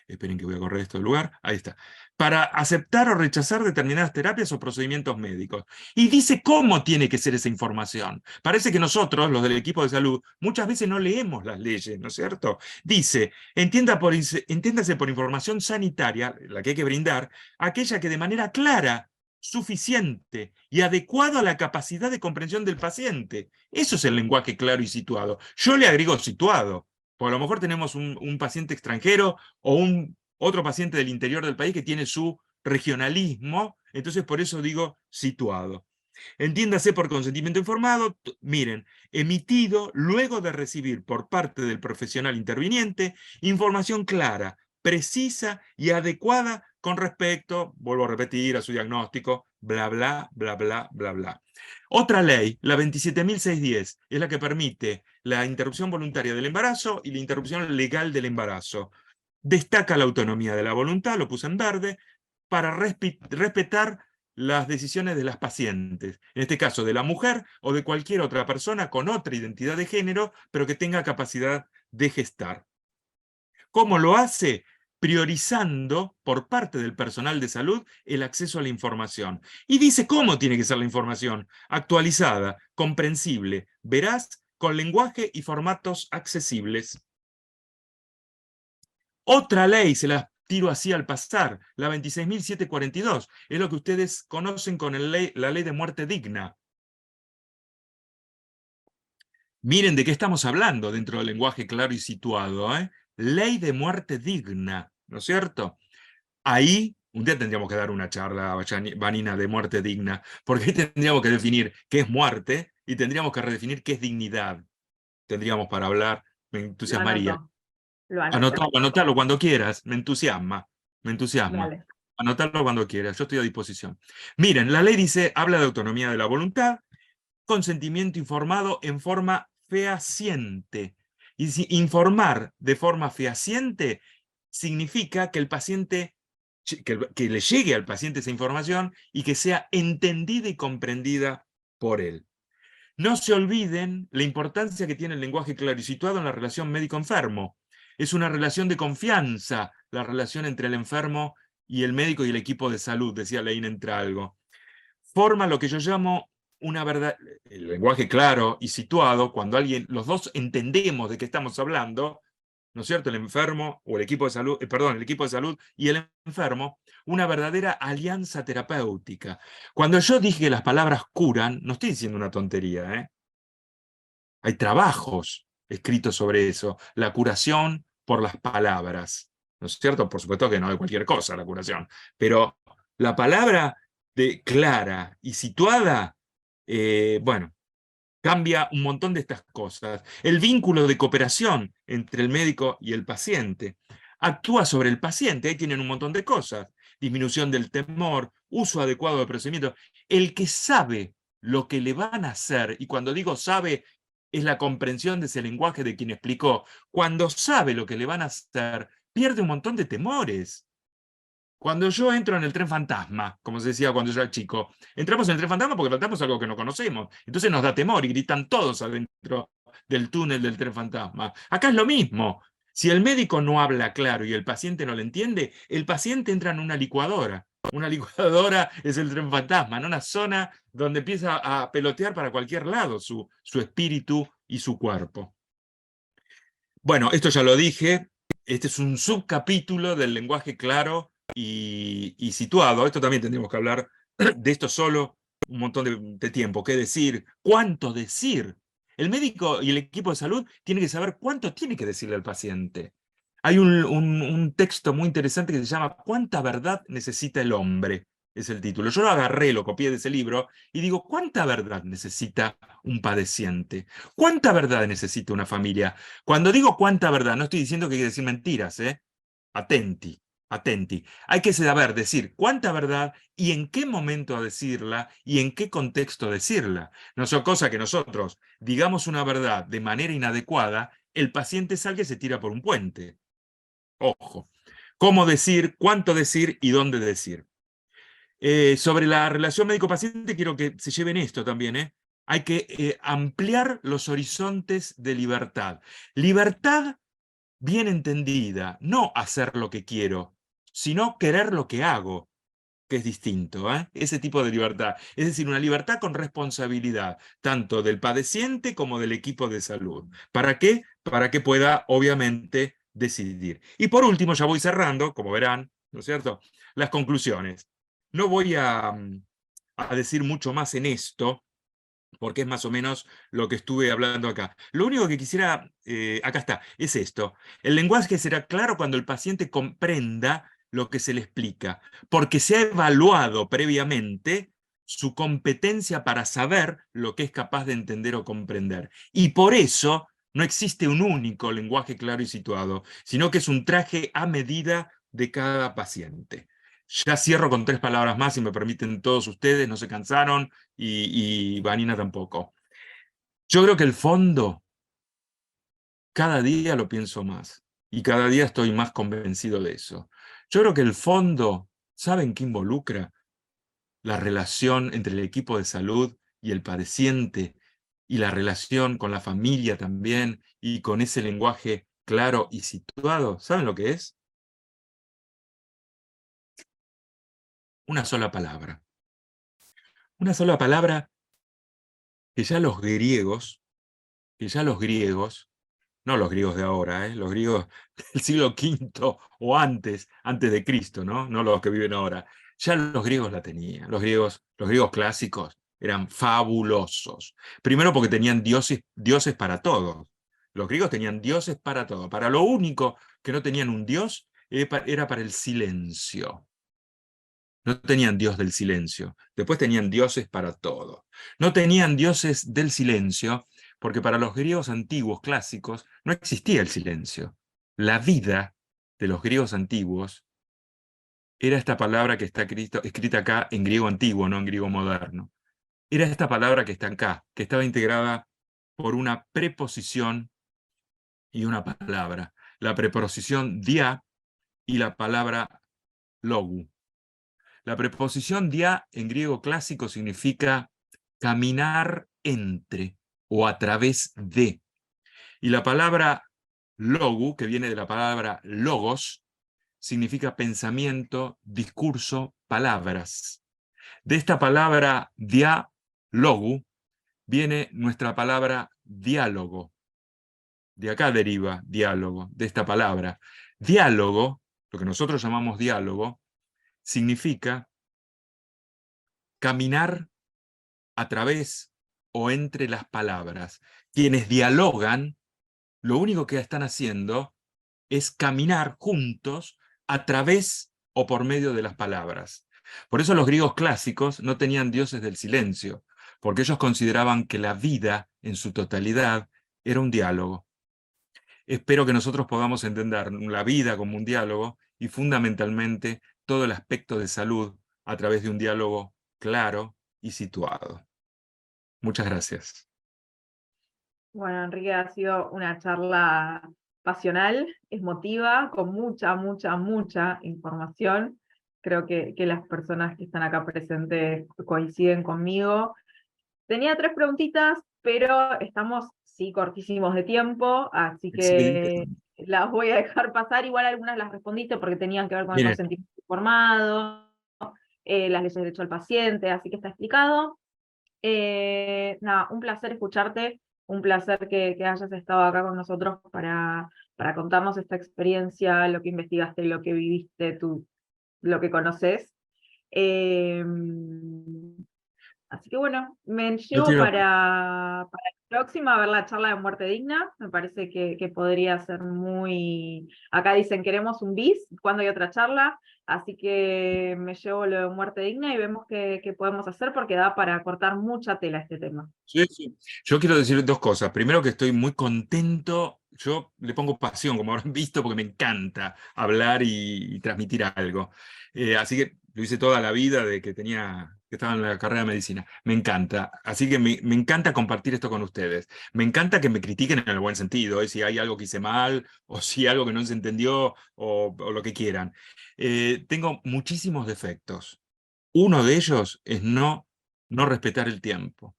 Esperen que voy a correr esto del lugar. Ahí está. Para aceptar o rechazar determinadas terapias o procedimientos médicos. Y dice cómo tiene que ser esa información. Parece que nosotros, los del equipo de salud, muchas veces no leemos las leyes, ¿no es cierto? Dice, entiéndase por información sanitaria, la que hay que brindar, aquella que de manera clara, suficiente y adecuado a la capacidad de comprensión del paciente. Eso es el lenguaje claro y situado. Yo le agrego situado. Porque a lo mejor tenemos un paciente extranjero o otro paciente del interior del país que tiene su regionalismo, entonces por eso digo situado. Entiéndase por consentimiento informado, miren, emitido luego de recibir por parte del profesional interviniente información clara, precisa y adecuada con respecto, vuelvo a repetir, a su diagnóstico, bla, bla, bla, bla, bla, bla. Otra ley, la 27.610, es la que permite la interrupción voluntaria del embarazo y la interrupción legal del embarazo. Destaca la autonomía de la voluntad, lo puse en verde, para respetar las decisiones de las pacientes, en este caso de la mujer o de cualquier otra persona con otra identidad de género, pero que tenga capacidad de gestar. ¿Cómo lo hace? Priorizando por parte del personal de salud el acceso a la información. Y dice cómo tiene que ser la información: actualizada, comprensible, veraz, con lenguaje y formatos accesibles. Otra ley, se las tiro así al pasar, la 26.742, es lo que ustedes conocen con la ley de muerte digna. Miren de qué estamos hablando dentro del lenguaje claro y situado, ¿eh? Ley de muerte digna, ¿no es cierto? Ahí, un día tendríamos que dar una charla, Vanina, de muerte digna, porque ahí tendríamos que definir qué es muerte y tendríamos que redefinir qué es dignidad. Tendríamos para hablar, me Lo entusiasmaría. anoto, lo anoto. Anotalo, anotalo cuando quieras, me entusiasma, me entusiasma. Dale. Anotalo cuando quieras, yo estoy a disposición. Miren, la ley dice, habla de autonomía de la voluntad, consentimiento informado en forma fehaciente. Y si informar de forma fehaciente significa que el paciente, que le llegue al paciente esa información y que sea entendida y comprendida por él. No se olviden la importancia que tiene el lenguaje claro y situado en la relación médico-enfermo. Es una relación de confianza, la relación entre el enfermo y el médico y el equipo de salud, decía Leín Entralgo. Forma lo que yo llamo una verdad, el lenguaje claro y situado, cuando los dos entendemos de qué estamos hablando, ¿no es cierto? El enfermo o el equipo de salud, el equipo de salud y el enfermo, una verdadera alianza terapéutica. Cuando yo dije que las palabras curan, no estoy diciendo una tontería, ¿eh? Hay trabajos escritos sobre eso, la curación por las palabras, ¿no es cierto? Por supuesto que no de cualquier cosa la curación, pero la palabra clara y situada, bueno, cambia un montón de estas cosas. El vínculo de cooperación entre el médico y el paciente actúa sobre el paciente, ahí tienen un montón de cosas, disminución del temor, uso adecuado de procedimientos. El que sabe lo que le van a hacer, y cuando digo sabe, es la comprensión de ese lenguaje de quien explicó, cuando sabe lo que le van a hacer, pierde un montón de temores. Cuando yo entro en el tren fantasma, como se decía cuando yo era chico, entramos en el tren fantasma porque faltamos algo que no conocemos. Entonces nos da temor y gritan todos adentro del túnel del tren fantasma. Acá es lo mismo. Si el médico no habla claro y el paciente no lo entiende, el paciente entra en una licuadora. Una licuadora es el tren fantasma, en una zona donde empieza a pelotear para cualquier lado su espíritu y su cuerpo. Bueno, esto ya lo dije. Este es un subcapítulo del lenguaje claro y situado. Esto también tendríamos que hablar de esto solo un montón de tiempo. ¿Qué decir? ¿Cuánto decir? El médico y el equipo de salud tienen que saber cuánto tiene que decirle al paciente. Hay un texto muy interesante que se llama ¿Cuánta verdad necesita el hombre? Es el título. Yo lo agarré, lo copié de ese libro y digo, ¿cuánta verdad necesita un padeciente? ¿Cuánta verdad necesita una familia? Cuando digo cuánta verdad, no estoy diciendo que hay que decir mentiras, ¿eh? Atenti, atenti. Hay que saber decir cuánta verdad y en qué momento decirla y en qué contexto decirla. No es cosa que nosotros digamos una verdad de manera inadecuada, el paciente salga y se tira por un puente. Ojo. ¿Cómo decir, cuánto decir y dónde decir? Sobre la relación médico-paciente quiero que se lleven esto también, ¿eh? Hay que ampliar los horizontes de libertad. Libertad bien entendida, no hacer lo que quiero, sino querer lo que hago, que es distinto, ¿eh? Ese tipo de libertad. Es decir, una libertad con responsabilidad, tanto del padeciente como del equipo de salud. ¿Para qué? Para que pueda, obviamente, decidir. Y por último, ya voy cerrando, como verán, ¿no es cierto? Las conclusiones. No voy a decir mucho más en esto, porque es más o menos lo que estuve hablando acá. Lo único que quisiera, acá está, es esto. El lenguaje será claro cuando el paciente comprenda lo que se le explica, porque se ha evaluado previamente su competencia para saber lo que es capaz de entender o comprender. Y por eso no existe un único lenguaje claro y situado, sino que es un traje a medida de cada paciente. Ya cierro con 3 palabras más, si me permiten todos ustedes, no se cansaron, y Vanina tampoco. Yo creo que el fondo, cada día lo pienso más, y cada día estoy más convencido de eso. Yo creo que el fondo, ¿saben qué involucra? La relación entre el equipo de salud y el padeciente, y la relación con la familia también, y con ese lenguaje claro y situado. ¿Saben lo que es? Una sola palabra. Una sola palabra que ya los griegos, no los griegos de ahora, los griegos del siglo V o antes de Cristo, ¿no? No los que viven ahora. Ya los griegos la tenían. Los griegos clásicos eran fabulosos. Primero porque tenían dioses para todos. Los griegos tenían dioses para todo. Para lo único que no tenían un dios era para el silencio. No tenían dios del silencio. Después tenían dioses para todo. No tenían dioses del silencio porque para los griegos antiguos clásicos no existía el silencio. La vida de los griegos antiguos era esta palabra que está escrita acá en griego antiguo, no en griego moderno. Era esta palabra que está acá, que estaba integrada por una preposición y una palabra. La preposición dia y la palabra logu. La preposición dia en griego clásico significa caminar entre o a través de. Y la palabra logu, que viene de la palabra logos, significa pensamiento, discurso, palabras. De esta palabra dialogu viene nuestra palabra diálogo. De acá deriva diálogo, de esta palabra. Diálogo, lo que nosotros llamamos diálogo, significa caminar a través o entre las palabras. Quienes dialogan, lo único que están haciendo es caminar juntos a través o por medio de las palabras. Por eso los griegos clásicos no tenían dioses del silencio, porque ellos consideraban que la vida en su totalidad era un diálogo. Espero que nosotros podamos entender la vida como un diálogo y fundamentalmente todo el aspecto de salud a través de un diálogo claro y situado. Muchas gracias. Bueno, Enrique, ha sido una charla pasional, emotiva, con mucha información. Creo que las personas que están acá presentes coinciden conmigo. Tenía 3 preguntitas, pero estamos, sí, cortísimos de tiempo, así que las voy a dejar pasar. Igual algunas las respondiste porque tenían que ver con el Mire, consentimiento informado, las leyes de derecho al paciente, así que está explicado. Nada, un placer escucharte, un placer que hayas estado acá con nosotros para contarnos esta experiencia, lo que investigaste, lo que viviste, lo que conoces. Así que bueno, me yo llevo quiero, para la próxima a ver la charla de muerte digna. Me parece que podría ser muy... Acá dicen, queremos un bis, cuando hay otra charla. Así que me llevo lo de muerte digna y vemos qué podemos hacer porque da para cortar mucha tela este tema. sí, sí. Yo quiero decir 2 cosas. Primero que estoy muy contento. Yo le pongo pasión, como habrán visto, porque me encanta hablar y transmitir algo. Así que lo hice toda la vida de que estaba en la carrera de medicina. Me encanta. Así que me encanta compartir esto con ustedes. Me encanta que me critiquen en el buen sentido, si hay algo que hice mal, o si algo que no se entendió, o lo que quieran. Tengo muchísimos defectos. Uno de ellos es no respetar el tiempo.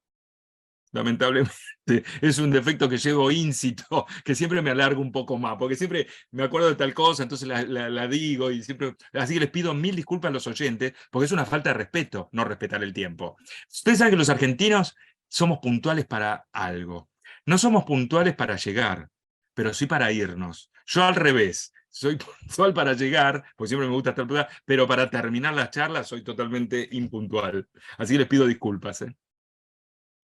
Lamentablemente, es un defecto que llevo íncito, que siempre me alargo un poco más, porque siempre me acuerdo de tal cosa, entonces la digo y siempre... Así que les pido 1000 disculpas a los oyentes, porque es una falta de respeto no respetar el tiempo. Ustedes saben que los argentinos somos puntuales para algo. No somos puntuales para llegar, pero sí para irnos. Yo al revés. Soy puntual para llegar, porque siempre me gusta estar puntual, pero para terminar las charlas soy totalmente impuntual. Así que les pido disculpas, ¿eh?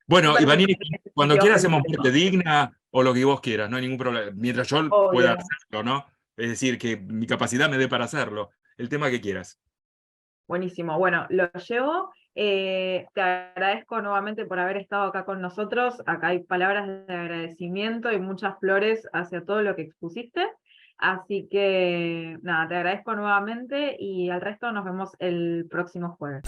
Bueno, Súper Ivanini, comprensible, cuando quieras hacemos felicito. muerte digna o lo que vos quieras, no hay ningún problema. Mientras yo pueda Obvio. hacerlo, ¿no? Es decir, que mi capacidad me dé para hacerlo. El tema que quieras. Buenísimo. Bueno, lo llevo. Te agradezco nuevamente por haber estado acá con nosotros. Acá hay palabras de agradecimiento y muchas flores hacia todo lo que expusiste. Así que nada, te agradezco nuevamente y al resto nos vemos el próximo jueves.